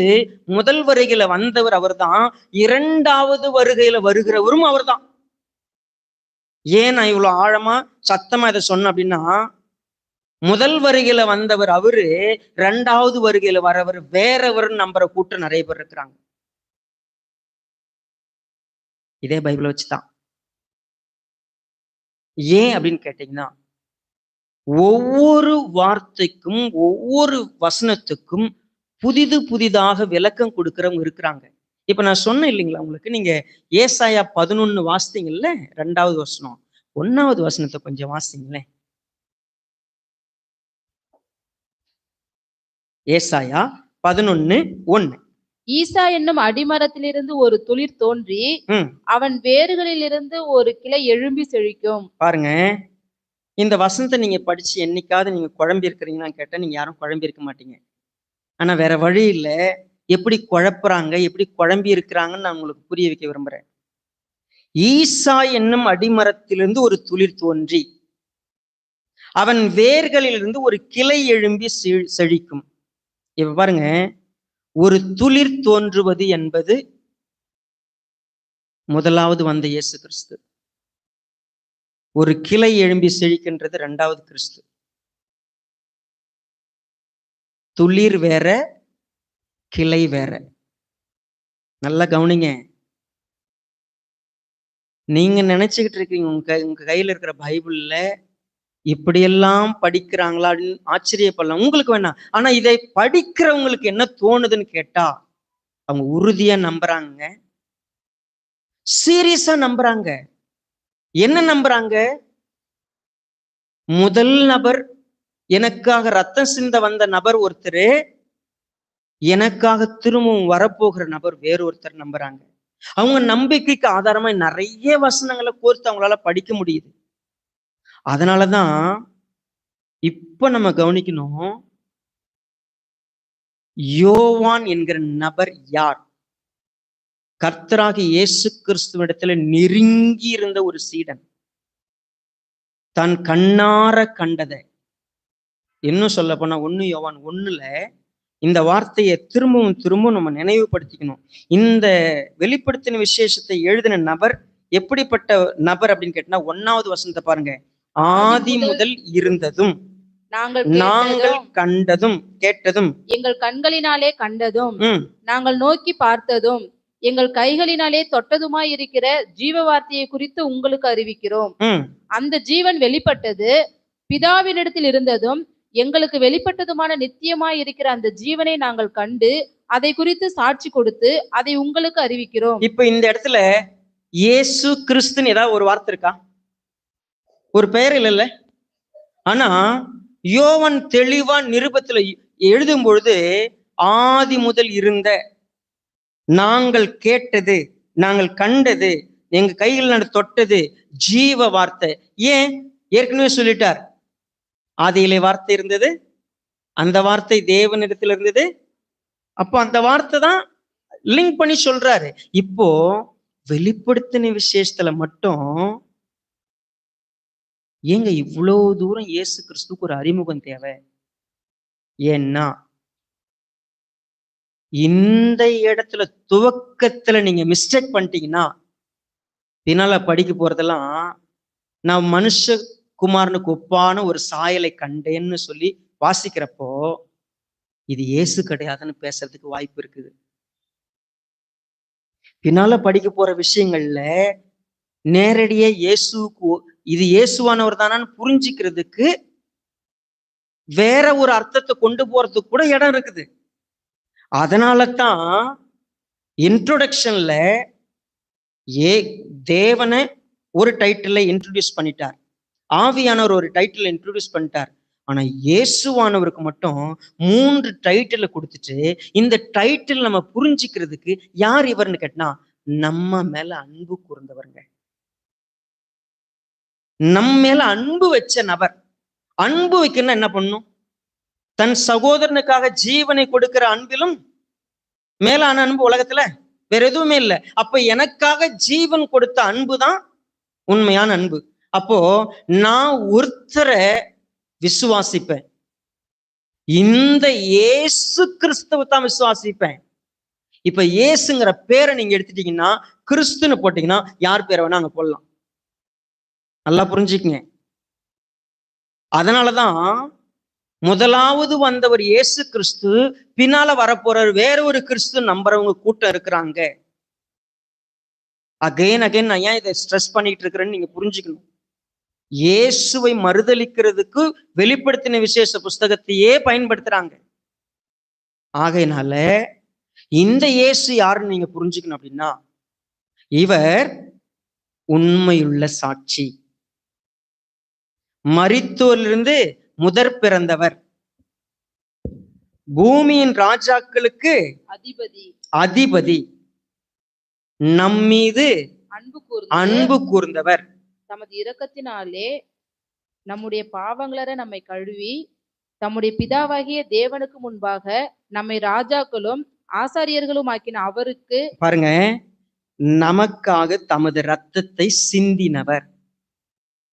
முதல் வருகையில வந்தவர் அவர்தான், 2வது வருகையில வருகிறவரும் அவர்தான். ஏன் நான் இவ்வளவு ஆழமா சத்தமா இதை சொன்னேன் அப்படின்னா, முதல் வருகையில வந்தவர் அவரு, 2வது வருகையில வரவர் வேறவர் நம்புற கூட்டம் நிறைய பேர் இருக்கிறாங்க. இதே பைபிளை வச்சுதான். ஏன் அப்படின்னு கேட்டீங்கன்னா, ஒவ்வொரு வார்த்தைக்கும் ஒவ்வொரு வசனத்துக்கும் புதிதாக விளக்கம் கொடுக்கிறவங்க இருக்கிறாங்க. இப்ப நான் சொன்னேன் இல்லைங்களா உங்களுக்கு, நீங்க ஏசாயா 11 வாசித்தீங்கல்ல, 2வது வசனம், 1வது வசனத்தை கொஞ்சம் வாசிங்களேன். ஏசாயா 11:1. ஈசா என்னும் அடிமரத்திலிருந்து ஒரு துளிர் தோன்றி அவன் வேர்களில் இருந்து ஒரு கிளை எழும்பி செழிக்கும். பாருங்க, இந்த வசனத்தை நீங்க படிச்சு என்னைக்காவது நீங்க குழம்பி இருக்கிறீங்கன்னு கேட்டா நீங்க யாரும் குழம்பி இருக்க மாட்டீங்க. ஆனா வேற வழி இல்லை. எப்படி குழப்புறாங்க, எப்படி குழம்பி இருக்கிறாங்கன்னு நான் உங்களுக்கு புரிய வைக்க விரும்புறேன். ஈசா என்னும் அடிமரத்திலிருந்து ஒரு துளிர் தோன்றி அவன் வேர்களிலிருந்து ஒரு கிளை எழும்பி செழிக்கும். இப்ப பாருங்க, ஒரு துளிர் தோன்றுவது என்பது முதலாவது வந்த இயேசு கிறிஸ்து. ஒரு கிளை எழும்பி செழிக்கின்றது 2வது கிறிஸ்து. துளிர் வேற, கிளை வேற. நல்லா கவனிங்க. நீங்க நினைச்சுக்கிட்டு இருக்கீங்க உங்க கையில இருக்கிற பைபிள்ல இப்படியெல்லாம் படிக்கிறாங்களா அப்படின்னு ஆச்சரியப்படலாம். உங்களுக்கு வேணாம். ஆனா இதை படிக்கிறவங்களுக்கு என்ன தோணுதுன்னு கேட்டா, அவங்க உறுதியா நம்புறாங்க, சீரியஸா நம்புறாங்க. என்ன நம்புறாங்க? முதல் நபர், எனக்காக ரத்தம் சிந்த வந்த நபர் ஒருத்தர், எனக்காக திரும்பவும் வரப்போகிற நபர் வேறொருத்தர் நம்புறாங்க. அவங்க நம்பிக்கைக்கு ஆதாரமா நிறைய வசனங்களை கோர்த்து அவங்களால படிக்க முடியுது. அதனாலதான் இப்ப நம்ம கவனிக்கணும், யோவான் என்கிற நபர் யார்? கர்த்தராகிய இயேசு கிறிஸ்துவிடத்துல நெருங்கி இருந்த ஒரு சீடன், தன் கண்ணார கண்டதை. இன்னும் சொல்ல போனா 1 யோவான் 1ல இந்த வார்த்தையை திரும்பவும் நம்ம நினைவுபடுத்திக்கணும். இந்த வெளிப்படுத்தின விசேஷத்தை எழுதின நபர் எப்படிப்பட்ட நபர் அப்படின்னு கேட்டா, 1வது வசனத்தை பாருங்க. ஆதி முதல் இருந்ததும் நாங்கள் கண்டதும் கேட்டதும் எங்கள் கண்களினாலே கண்டதும் நாங்கள் நோக்கி பார்த்ததும் எங்கள் கைகளினாலே தொட்டதுமாய் இருக்கிற ஜீவ வார்த்தையை குறித்து உங்களுக்கு அறிவிக்கிறோம். அந்த ஜீவன் வெளிப்பட்டது, பிதாவினிடத்தில் இருந்ததும் எங்களுக்கு வெளிப்பட்டதுமான நித்தியமாய் இருக்கிற அந்த ஜீவனை நாங்கள் கண்டு அதை குறித்து சாட்சி கொடுத்து அதை உங்களுக்கு அறிவிக்கிறோம். இப்ப இந்த இடத்துல இயேசு கிறிஸ்துன்னு ஏதாவது ஒரு வார்த்தை இருக்கா? ஒரு பெயர் இல்லைல்ல. ஆனா யோவான் தெளிவா நிருபத்துல எழுதும் பொழுது, ஆதி முதல் இருந்த, நாங்கள் கேட்டது, நாங்கள் கண்டது, எங்க கையில் தொட்டது ஜீவ வார்த்தை. ஏன்? ஏற்கனவே சொல்லிட்டார், ஆதியிலே வார்த்தை இருந்தது, அந்த வார்த்தை தேவனிடத்தில் இருந்தது. அப்போ அந்த வார்த்தை தான் லிங்க் பண்ணி சொல்றாரு. இப்போ வெளிப்படுத்தின விசேஷத்துல மட்டும் ஏங்க இவ்வளவு தூரம் இயேசு கிறிஸ்துக்கு ஒரு அறிமுகம் தேவை? ஏன்னா இந்த இடத்துல துவக்கத்துல நீங்க மிஸ்டேக் பண்ணிட்டீங்கன்னா பின்னால படிக்க போறதெல்லாம், நான் மனுஷகுமாரனுக்கு ஒப்பான ஒரு சாயலை கண்டேன்னு சொல்லி வாசிக்கிறப்போ இது இயேசு கிடையாதுன்னு பேசுறதுக்கு வாய்ப்பு இருக்குது. பின்னால படிக்க போற விஷயங்கள்ல நேரடியா இயேசுக்கு இது இயேசுவானவர் தானான்னு புரிஞ்சுக்கிறதுக்கு வேற ஒரு அர்த்தத்தை கொண்டு போறதுக்கு கூட இடம் இருக்குது. அதனால தான் இன்ட்ரோடக்ஷன்ல ஏ தேவனை ஒரு டைட்டில் இன்ட்ரோடியூஸ் பண்ணிட்டார், ஆவியானவர் ஒரு டைட்டில் இன்ட்ரோடியூஸ் பண்ணிட்டார். ஆனா இயேசுவானவருக்கு மட்டும் 3 டைட்டில் கொடுத்துட்டு, இந்த டைட்டில் நம்ம புரிஞ்சுக்கிறதுக்கு யார் இவர்னு கேட்டா, நம்ம மேல அன்பு கூர்ந்தவருங்க, நம்ம மேல அன்பு வச்ச நபர். அன்பு வைக்கணும்னா என்ன பண்ணும்? தன் சகோதரனுக்காக ஜீவனை கொடுக்கிற அன்பிலும் மேலான அன்பு உலகத்துல வேற எதுவுமே இல்லை. அப்ப எனக்காக ஜீவன் கொடுத்த அன்பு தான் உண்மையான அன்பு. அப்போ நான் ஒருத்தரை விசுவாசிப்பேன், இந்த இயேசு கிறிஸ்துவை தான் விசுவாசிப்பேன். இப்ப இயேசுங்கிற பேரை நீங்க எடுத்துட்டீங்கன்னா, கிறிஸ்துன்னு போட்டீங்கன்னா யார் பேரை வேணா அங்க போடலாம். நல்லா புரிஞ்சுக்குங்க. அதனாலதான் முதலாவது வந்தவர் இயேசு கிறிஸ்து, பின்னால வரப்போற வேற ஒரு கிறிஸ்து நம்புறவங்க கூட்டம் இருக்கிறாங்க. அகைன் நான் ஏன் இதை ஸ்ட்ரெஸ் பண்ணிட்டு இருக்கிறேன்னு நீங்க புரிஞ்சுக்கணும். இயேசுவை மறுதலிக்கிறதுக்கு வெளிப்படுத்தின விசேஷ புஸ்தகத்தையே பயன்படுத்துறாங்க. ஆகையினால இந்த இயேசு யாருன்னு நீங்க புரிஞ்சுக்கணும். அப்படின்னா இவர் உண்மையுள்ள சாட்சி, மரித்தோரிலிருந்து முதற் பிறந்தவர், பூமியின் ராஜாக்களுக்கு அதிபதி, நம்மீது அன்பு கூர்ந்தவர், தமது இரக்கத்தினாலே நம்முடைய பாவங்களரை நம்மை கழுவி தம்முடைய பிதாவாகிய தேவனுக்கு முன்பாக நம்மை ராஜாக்களும் ஆசாரியர்களும் ஆக்கின அவருக்கு, பாருங்க, நமக்காக தமது இரத்தத்தை சிந்தினவர்.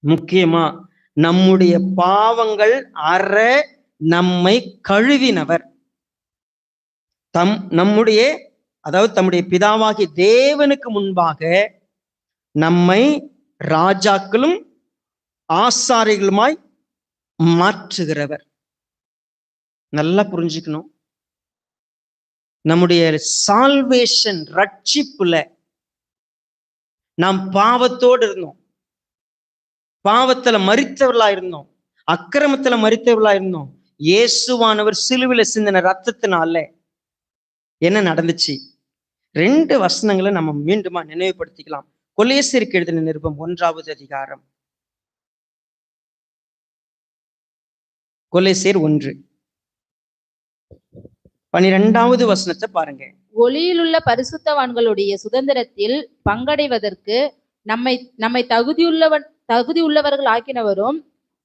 முக்கியமா நம்முடைய பாவங்கள் அற நம்மை கழுவினவர். நம்முடைய அதாவது தம்முடைய பிதாவாகிய தேவனுக்கு முன்பாக நம்மை ராஜாக்களும் ஆசாரிகளுமாய் மாற்றுகிறவர். நல்லா புரிஞ்சுக்கணும். நம்முடைய சால்வேஷன், ரட்சிப்புல நாம் பாவத்தோடு இருந்தோம், பாவத்துல மரித்தவர்களா இருந்தோம், அக்கிரமத்துல மரித்தவர்களா இருந்தோம். இயேசுவானவர் சிலுவில சிந்தின ரத்தத்தினால என்ன நடந்துச்சு? 2 வசனங்களை நம்ம மீண்டுமா நினைவுபடுத்திக்கலாம். கொலேசியருக்கு எழுதின நிருபம் 1வது அதிகாரம், கொலேசியர் 1:12 வசனத்தை பாருங்க. ஒளியில் உள்ள பரிசுத்தவான்களுடைய சுதந்திரத்தில் பங்கடைவதற்கு நம்மை தகுதியுள்ளவர்கள் ஆக்கினவரும்,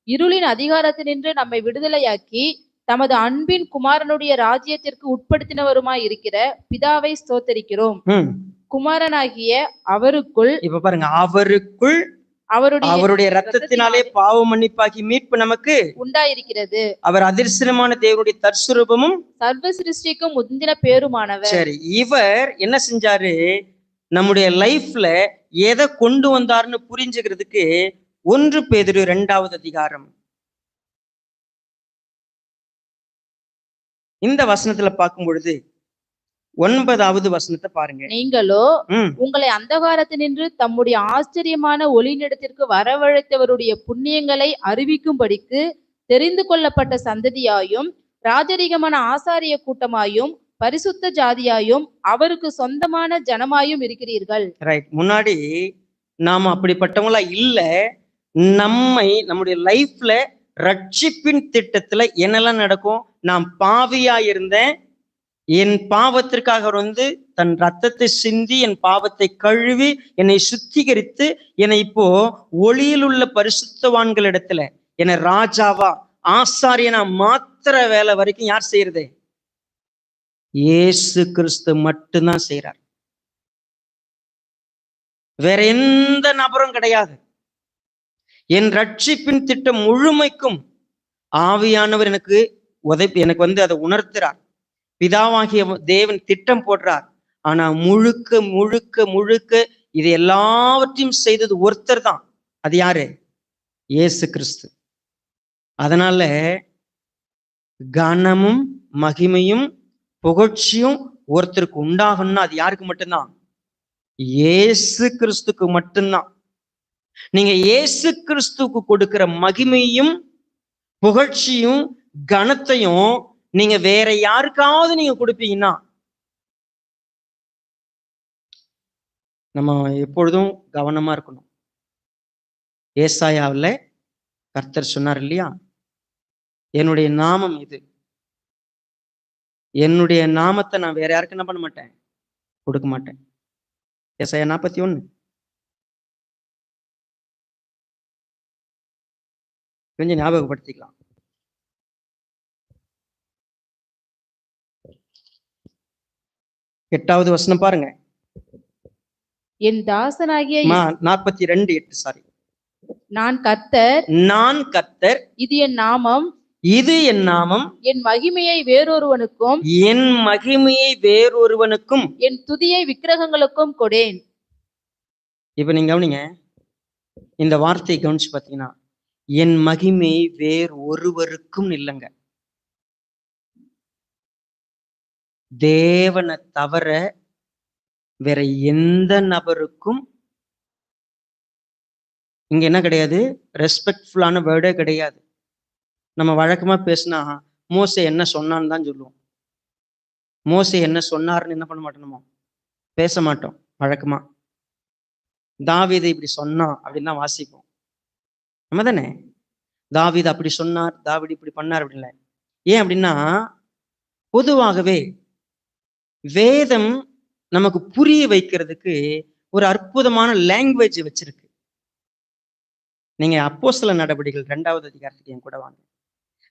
இருளின் அதிகாரத்தினின்று நம்மை விடுதலையாக்கி தமது அன்பின் குமாரனுடைய ராஜ்யத்திற்கு உட்படுத்தினவருமாய் இருக்கிற பிதாவை ஸ்தோத்தரிக்கிறோம். குமாரனாகிய அவருக்குள், இப்ப பாருங்க, அவருக்குள் அவருடைய இரத்தத்தினாலே பாவ மன்னிப்பாகி மீட்பு நமக்கு உண்டாயிருக்கிறது. அவர் அதிர்ஷ்டமான தேவனுடைய தற்சுரூபமும் சர்வ சிருஷ்டிக்கும் முந்தின பேருமானவர். சரி, இவர் என்ன செஞ்சாரு? நம்முடைய லைஃப்ல எதை கொண்டு வந்தாருன்னு புரிஞ்சுக்கிறதுக்கு 1 பேதுரு 2வது அதிகாரம் இந்த வசனத்துல பார்க்கும் பொழுது 9வது வசனத்தை பாருங்க. நீங்களோ உங்களை அந்தகாரத்தினின்று தம்முடைய ஆச்சரியமான ஒளியினிடத்திற்கு வரவழைத்தவருடைய புண்ணியங்களை அறிவிக்கும்படிக்கு தெரிந்து கொள்ளப்பட்ட சந்ததியாயும் ராஜரீகமான ஆசாரிய கூட்டமாயும் பரிசுத்த ஜாதியாயும் அவருக்கு சொந்தமான ஜனமாயும் இருக்கிறீர்கள். ரைட். முன்னாடி நாம அப்படிப்பட்டவங்களா இல்ல. நம்முடைய லைஃப்ல ரட்சிப்பின் திட்டத்துல என்னெல்லாம் நடக்கும்? நான் பாவியா இருந்தேன், என் பாவத்திற்காக தன் ரத்தத்தை சிந்தி என் பாவத்தை கழுவி என்னை சுத்திகரித்து என்னை இப்போ ஒளியில் உள்ள பரிசுத்தவான்களிடத்துல என்னை ராஜாவா ஆசாரியனா மாத்திர வேலை வரைக்கும் யார் செய்யறது? இயேசு கிறிஸ்து மட்டும்தான் செய்யறார். வேற எந்த நபரும் கிடையாது. என் ரட்சிப்பின் திட்டம் முழுமைக்கும் ஆவியானவர் எனக்கு அதை உணர்த்துறார். பிதாவாகிய தேவன் திட்டம் போடுறார். ஆனா முழுக்க முழுக்க முழுக்க இது எல்லாவற்றையும் செய்தது ஒருத்தர் தான். அது யாரு? இயேசு கிறிஸ்து. அதனால கனமும் மகிமையும் புகழ்ச்சியும் ஒருத்தருக்கு உண்டாகணும்னா அது யாருக்கு மட்டும்தான்? இயேசு கிறிஸ்துக்கு மட்டும்தான். நீங்க இயேசு கிறிஸ்துக்கு கொடுக்கிற மகிமையும் புகழ்ச்சியும் கனத்தையும் நீங்க வேற யாருக்காவது நீங்க கொடுப்பீங்கன்னா, நம்ம எப்பொழுதும் கவனமா இருக்கணும். ஏசாயாவில் கர்த்தர் சொன்னார் இல்லையா, என்னுடைய நாமம் இது, என்னுடைய நாமத்தை நான் வேற யாருக்கு என்ன பண்ண மாட்டேன், கொடுக்க மாட்டேன். ஏசாயா 41 கொஞ்சம் ஞாபகப்படுத்திக்கலாம். எட்டாவது வசனம் பாருங்க. என் தாசனாகிய 42:8 சாரி. நான் கர்த்தர், நான் கர்த்தர், இது என் நாமம், இது என் நாமம், என் மகிமையை வேறொருவனுக்கும், என் மகிமையை வேறொருவனுக்கும், என் துதியை விக்கிரகங்களுக்கும் கொடேன். இப்ப நீங்க கவனிங்க, இந்த வார்த்தையை கவனிச்சு பார்த்தீங்கன்னா, என் மகிமை வேறு ஒருவருக்கும் இல்லைங்க. தேவனை தவிர வேற எந்த நபருக்கும் இங்க என்ன கிடையாது, ரெஸ்பெக்ட்ஃபுல்லான வேர்டே கிடையாது. நம்ம வழக்கமா பேசினா மோசே என்ன சொன்னான்னு தான் சொல்லுவோம். மோசே என்ன சொன்னார்னு என்ன பண்ண மாட்டோம், நம்ம பேச மாட்டோம் வழக்கமா. தாவீது இப்படி சொன்னான் அப்படின்னு தான் வாசிப்போம், நம்ம தானே. தாவீது அப்படி சொன்னார், தாவீது இப்படி பண்ணார் அப்படின்ல. ஏன் அப்படின்னா, பொதுவாகவே வேதம் நமக்கு புரிய வைக்கிறதுக்கு ஒரு அற்புதமான லாங்குவேஜ் வச்சிருக்கு. நீங்க அப்போஸ்தல நடவடிக்கைகள் 2வது அதிகாரத்துக்கு என் கூட வாங்க.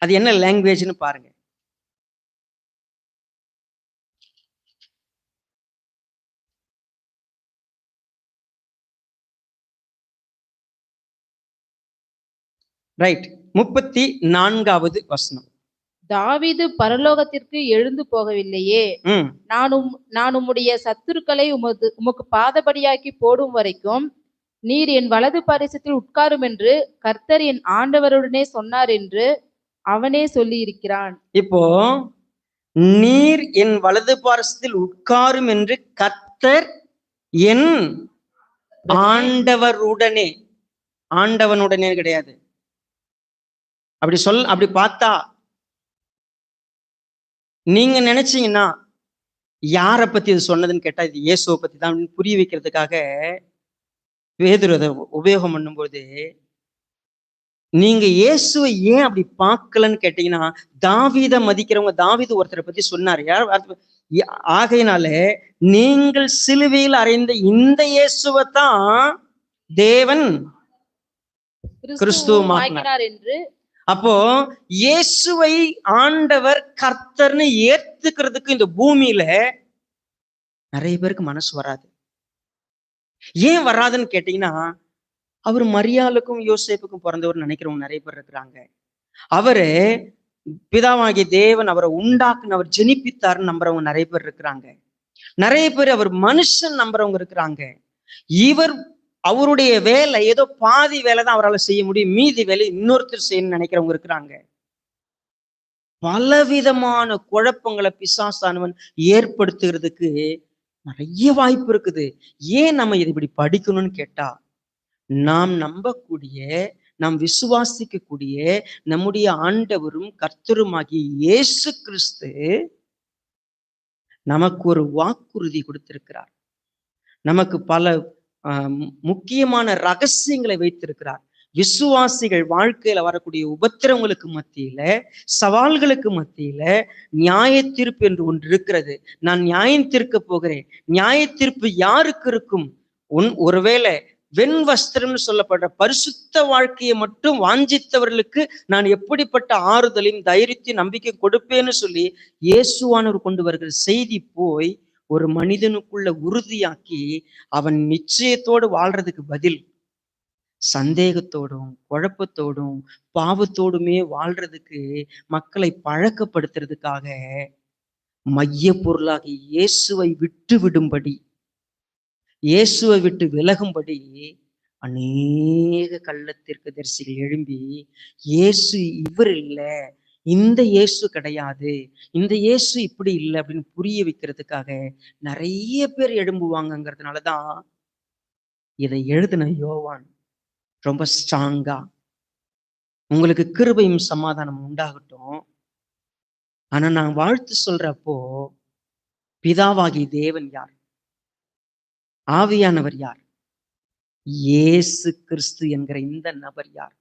அது என்ன லாங்குவேஜ்னு பாருங்க. ரைட், 34வது வசனம். தாவீது பரலோகத்திற்கு எழுந்து போகவில்லையே, நான் உம்முடைய சத்துருக்களை உமக்கு பாதபடியாக்கி போடும் வரைக்கும் நீர் என் வலது பாரிசத்தில் உட்காரும் என்று கர்த்தர் என் ஆண்டவருடனே சொன்னார் என்று அவனே சொல்லி இருக்கிறான். இப்போ நீர் என் வலது பாரிசத்தில் உட்காரும் என்று கர்த்தர் என் ஆண்டவருடனே, ஆண்டவனுடனே கிடையாது. அப்படி பார்த்தா நீங்க நினைச்சீங்கன்னா யாரை பத்தி இது சொன்னதுன்னு கேட்டா இது இயேசுவை பத்தி தான் புரிய வைக்கிறதுக்காக பேதுரு அதை உபயோகம் பண்ணும்போது, நீங்க இயேசுவை ஏன் அப்படி பார்க்கலன்னு கேட்டீங்கன்னா, தாவீதை மதிக்கிறவங்க, தாவீது ஒருத்தரை பத்தி சொன்னார். ஆகையினால நீங்கள் சிலுவையில் அறைந்த இந்த இயேசுவை தான் தேவன் கிறிஸ்துவமாக்கினார் என்று. அப்போ இயேசுவை ஆண்டவர் கர்த்தர்னு ஏத்துக்கிறதுக்கு இந்த பூமியில நிறைய பேருக்கு மனசு வராது. ஏன் வராதுன்னு கேட்டீங்கன்னா, அவர் மரியாளுக்கும் யோசேப்புக்கும் பிறந்தவர் நினைக்கிறவங்க நிறைய பேர் இருக்கிறாங்க. அவரு பிதாவாகிய தேவன் அவரை உண்டாக்குன்னு, அவர் ஜெனிப்பித்தாருன்னு நம்புறவங்க நிறைய பேர் இருக்கிறாங்க. நிறைய பேர் அவர் மனுஷன் நம்புறவங்க இருக்கிறாங்க. இவர் அவருடைய வேலை ஏதோ பாதி வேலை தான் அவரால் செய்ய முடியும், மீதி வேலை இன்னொருத்தர் செய்யணும்னு நினைக்கிறவங்க இருக்கிறாங்க. பலவிதமான குழப்பங்களை பிசாசானவன் ஏற்படுத்துகிறதுக்கு நிறைய வாய்ப்பு இருக்குது. ஏன் நம்ம இது இப்படி படிக்கணும்னு கேட்டா, நாம் நம்பக்கூடிய, நாம் விசுவாசிக்கக்கூடிய நம்முடைய ஆண்டவரும் கர்த்தருமாகிய இயேசு கிறிஸ்து நமக்கு ஒரு வாக்குறுதி கொடுத்திருக்கிறார். நமக்கு பல முக்கியமான ரகசியங்களை வைத்திருக்கிறார். விசுவாசிகள் வாழ்க்கையில வரக்கூடிய உபத்திரவங்களுக்கு மத்தியில, சவால்களுக்கு மத்தியில நியாய தீர்ப்பு என்று ஒன்று இருக்கிறது. நான் நியாயம் தீர்க்க போகிறேன். நியாய தீர்ப்பு யாருக்கு இருக்கும்? ஒருவேளை வெண் வஸ்திரம்னு சொல்லப்படுற பரிசுத்த வாழ்க்கையை மட்டும் வாஞ்சித்தவர்களுக்கு நான் எப்படிப்பட்ட ஆறுதலையும் தைரியத்தையும் நம்பிக்கை கொடுப்பேன்னு சொல்லி இயேசுவானவர் கொண்டு வருகிற செய்தி போய் ஒரு மனிதனுக்குள்ள உறுதியாக்கி அவன் நிச்சயத்தோடு வாழ்றதுக்கு பதில் சந்தேகத்தோடும் குழப்பத்தோடும் பாவத்தோடுமே வாழ்றதுக்கு மக்களை பழக்கப்படுத்துறதுக்காக மைய பொருளாகி இயேசுவை விட்டு விடும்படி, இயேசுவை விட்டு விலகும்படி அநேக கள்ளத்தீர்க்கதரிசிகள் எழும்பி, இயேசு இவர் இல்லை, இந்த இயேசு கிடையாது, இந்த இயேசு இப்படி இல்லை அப்படின்னு புரிய வைக்கிறதுக்காக நிறைய பேர் எழும்புவாங்கங்கிறதுனாலதான் இதை எழுதின யோவான் ரொம்ப ஸ்ட்ராங்கா உங்களுக்கு கிருபையும் சமாதானம் உண்டாகட்டும், ஆனா நான் வாழ்த்து சொல்றப்போ பிதாவாகி தேவன் யார், ஆவியானவர் யார், இயேசு கிறிஸ்து என்கிற இந்த நபர் யார்,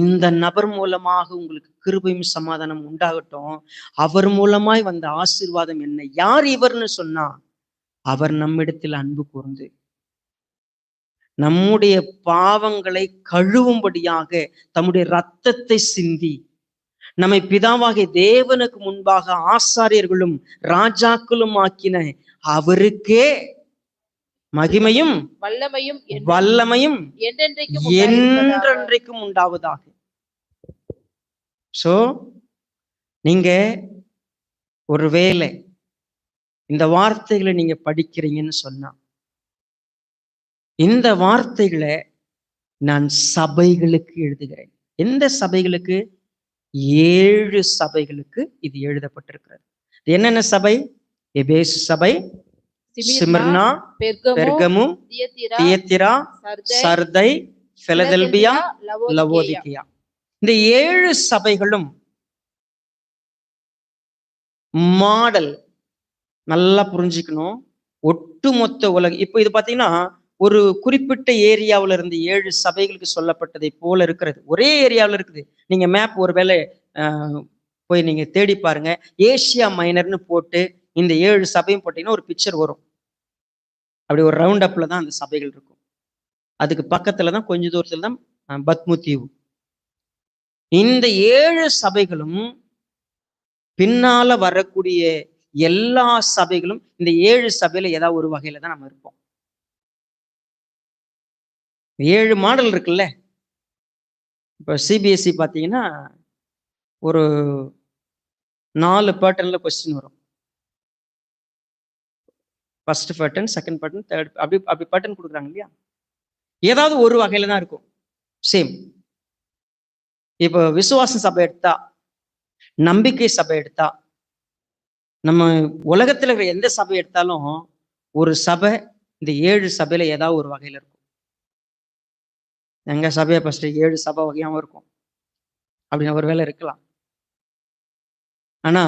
இந்த நபர் மூலமாக உங்களுக்கு கிருபையும் சமாதானம் உண்டாகட்டும், அவர் மூலமாய் வந்த ஆசீர்வாதம் என்ன, யார் இவர்னு சொன்னா அவர் நம்மிடத்தில் அன்பு கூர்ந்து நம்முடைய பாவங்களை கழுவும்படியாக தம்முடைய இரத்தத்தை சிந்தி நம்மை பிதாவாகிய தேவனுக்கு முன்பாக ஆசாரியர்களும் ராஜாக்களும் ஆக்கின அவருக்கே மகிமையும் வல்லமையும் என்றென்றைக்கும் உண்டாவதாக. சோ நீங்க ஒருவேளை இந்த வார்த்தைகளை நீங்க படிக்கிறீங்கன்னு சொன்னா, இந்த வார்த்தைகளை நான் சபைகளுக்கு எழுதுகிறேன். எந்த சபைகளுக்கு? 7 சபைகளுக்கு இது எழுதப்பட்டிருக்கிறது. என்னென்ன சபை? எபேசு சபை, சிமிர்னா, பெர்கமு, தியத்திரா, சர்தை, பிலதெல்பியா, லவோதிகியா. இந்த 7 சபைகளும் மாடல் நல்லா புரிஞ்சுக்கணும். ஒட்டுமொத்த உலகம் இப்ப இது பாத்தீங்கன்னா ஒரு குறிப்பிட்ட ஏரியாவில் இருந்து 7 சபைகளுக்கு சொல்லப்பட்டதை போல இருக்கிறது. ஒரே ஏரியாவில் இருக்குது. நீங்க மேப் ஒருவேளை போய் நீங்க தேடி பாருங்க, ஏசியா மைனர்னு போட்டு இந்த 7 சபையும் போட்டீங்கன்னா ஒரு பிக்சர் வரும். அப்படி ஒரு ரவுண்ட் அப்ல தான் அந்த சபைகள் இருக்கும். அதுக்கு பக்கத்துல தான் கொஞ்ச தூரத்துல தான் பத்மு தீவு. இந்த 7 சபைகளும் பின்னால வரக்கூடிய எல்லா சபைகளும் இந்த 7 சபையில ஏதாவது ஒரு வகையில தான் நம்ம இருப்போம். 7 மாடல் இருக்குல்ல. இப்போ சிபிஎஸ்சி பார்த்தீங்கன்னா ஒரு 4 பேட்டர்ன்ல கொஸ்டின் வரும். First pattern, second pattern, third, அப்படி பேட்டர்ன் கொடுக்குறாங்க இல்லையா. ஏதாவது ஒரு வகையில தான் இருக்கும் சேம். இப்போ விசுவாச சபை எடுத்தா, நம்பிக்கை சபை எடுத்தா, நம்ம உலகத்துல இருக்கிற எந்த சபை எடுத்தாலும் ஒரு சபை இந்த 7 சபையில ஏதாவது ஒரு வகையில இருக்கும். எங்க சபையை ஃபர்ஸ்ட் 7 சபை வகையாகவும் இருக்கும் அப்படின்னு ஒரு வேலை இருக்கலாம். ஆனா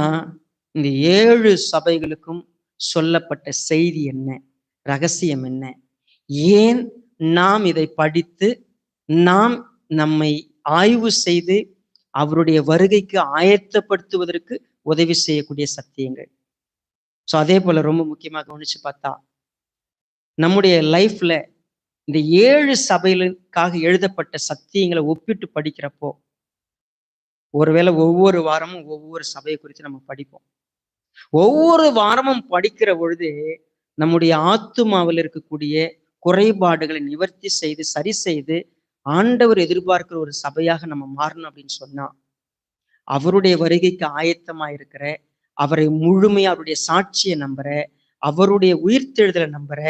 இந்த 7 சபைகளுக்கும் சொல்லப்பட்ட செய்தி என்ன, ரகசியம் என்ன, ஏன் நாம் இதை படித்து நாம் நம்மை ஆய்வு செய்து அவருடைய வருகைக்கு ஆயத்தப்படுத்துவதற்கு உதவி செய்யக்கூடிய சத்தியங்கள். ஸோ அதே போல ரொம்ப முக்கியமாக கவனிச்சு பார்த்தா, நம்முடைய லைஃப்ல இந்த 7 சபைகளுக்காக எழுதப்பட்ட சத்தியங்களை ஒப்பிட்டு படிக்கிறப்போ, ஒருவேளை ஒவ்வொரு வாரமும் ஒவ்வொரு சபையை குறித்து நம்ம படிப்போம். ஒவ்வொரு வாரமும் படிக்கிற பொழுது நம்முடைய ஆத்துமாவில் இருக்கக்கூடிய குறைபாடுகளை நிவர்த்தி செய்து சரி செய்து ஆண்டவர் எதிர்பார்க்கிற ஒரு சபையாக நம்ம மாறணும் அப்படின்னு சொன்னா, அவருடைய வருகைக்கு ஆயத்தமா இருக்கிற, அவரை முழுமையா அவருடைய சாட்சியை நம்புற, அவருடைய உயிர்த்தெழுதலை நம்புற,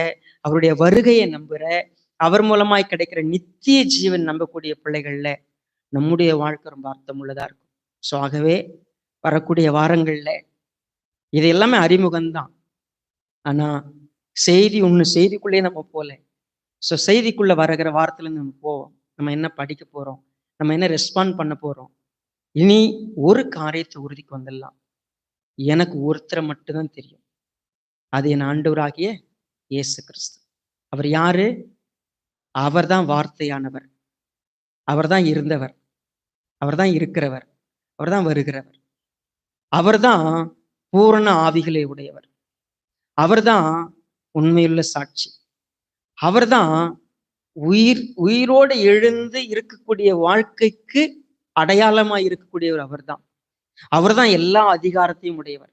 அவருடைய வருகையை நம்புற, அவர் மூலமாய் கிடைக்கிற நித்திய ஜீவன் நம்பக்கூடிய பிள்ளைகள்ல நம்முடைய வாழ்க்கை ரொம்ப அர்த்தம் உள்ளதா இருக்கும். ஸோ ஆகவே வரக்கூடிய வாரங்கள்ல இது எல்லாமே அறிமுகம்தான். ஆனா செய்திக்குள்ளேயே நம்ம போல. ஸோ செய்திக்குள்ள வருகிற வாரத்துல நம்ம போவோம். நம்ம என்ன படிக்க போறோம், நம்ம என்ன ரெஸ்பாண்ட் பண்ண போறோம். இனி ஒரு காரியத்தை உறுதிக்கு வந்துடலாம். எனக்கு ஒருத்தரை மட்டும்தான் தெரியும், அது என் ஆண்டவராகிய இயேசு கிறிஸ்து. அவர் யாரு? அவர்தான் வார்த்தையானவர், அவர்தான் இருந்தவர், அவர்தான் இருக்கிறவர், அவர்தான் வருகிறவர், அவர்தான் பூரண ஆவிகளை உடையவர், அவர்தான் உண்மையுள்ள சாட்சி, அவர்தான் உயிரோடு எழுந்து இருக்கக்கூடிய வாழ்க்கைக்கு அடையாளமாய் இருக்கக்கூடியவர். அவர்தான் எல்லா அதிகாரத்தையும் உடையவர்.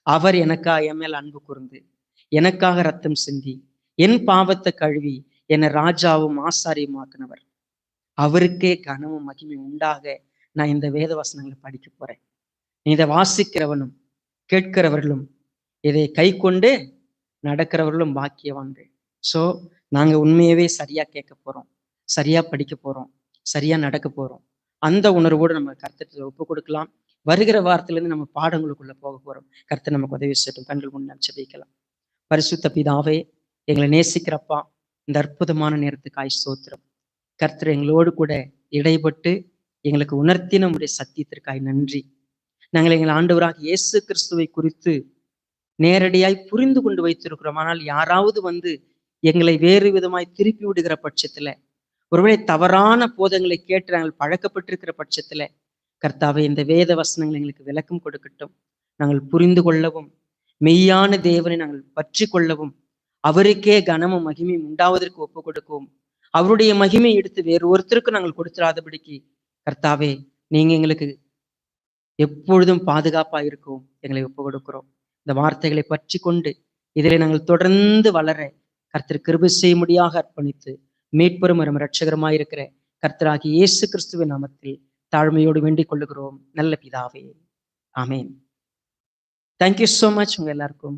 அவர் எனக்காக என் மேல் அன்பு கூர்ந்து எனக்காக ரத்தம் சிந்தி என் பாவத்தை கழுவி என்னை ராஜாவும் ஆசாரியமாக்குனவர். அவருக்கே கனமும் மகிமை உண்டாக நான் இந்த வேத வசனங்களை படிக்க போறேன். இதை வாசிக்கிறவனும் கேட்கிறவர்களும் இதை கை கொண்டு நடக்கிறவர்களும் பாக்கியவான்கள். ஸோ நாங்க உண்மையவே சரியா கேட்க போறோம், சரியா படிக்க போறோம், சரியா நடக்க போறோம். அந்த உணர்வோடு நம்ம கர்த்தருக்கு ஒப்பு கொடுக்கலாம். வருகிற வாரத்திலிருந்து நம்ம பாடங்களுக்குள்ள போக போறோம். கர்த்தர் நமக்கு உதவி செய்யட்டும். கண்கள் முன் நாம் ஜெபிக்கலாம். பரிசுத்த பிதாவே, எங்களை நேசிக்கிறப்பா, இந்த அற்புதமான நேரத்துக்காய் ஸ்தோத்திரம். கர்த்தர் எங்களோடு கூட இடைப்பட்டு எங்களுக்கு உணர்த்தின நம்முடைய சத்தியத்திற்காய் நன்றி. நாங்கள் எங்கள் ஆண்டவராக இயேசு கிறிஸ்துவை குறித்து நேரடியாய் புரிந்து கொண்டு வைத்திருக்கிறோம். ஆனால் யாராவது வந்து எங்களை வேறு விதமாய் திருப்பி விடுகிற பட்சத்துல, ஒருவேளை தவறான போதங்களை கேட்டு நாங்கள் பழக்கப்பட்டிருக்கிற பட்சத்துல, கர்த்தாவே இந்த வேத வசனங்கள் எங்களுக்கு விளக்கம் கொடுக்கட்டும். நாங்கள் புரிந்து கொள்ளவும், மெய்யான தேவனை நாங்கள் பற்றி கொள்ளவும், அவருக்கே கனமும் மகிமையும் உண்டாவதற்கு ஒப்பு கொடுக்கவும், அவருடைய மகிமை எடுத்து வேறு ஒருத்தருக்கு நாங்கள் கொடுத்துடாதபடிக்கு கர்த்தாவே நீங்க எங்களுக்கு எப்பொழுதும் பாதுகாப்பா இருக்கவும் எங்களை ஒப்பு கொடுக்கிறோம். இந்த வார்த்தைகளை பற்றி கொண்டு இதிலே நாங்கள் தொடர்ந்து வளர கர்த்தர் கிருபை செய்யும்படியாக அர்ப்பணித்து மீட்பெரும் இரட்சகருமாயிருக்கிற கர்த்தராகிய இயேசு கிறிஸ்துவின் நாமத்தில் தாழ்மையோடு வேண்டிக் கொள்ளுகிறோம் நல்ல பிதாவே. ஆமேன். தேங்க்யூ so much உங்க எல்லாருக்கும்.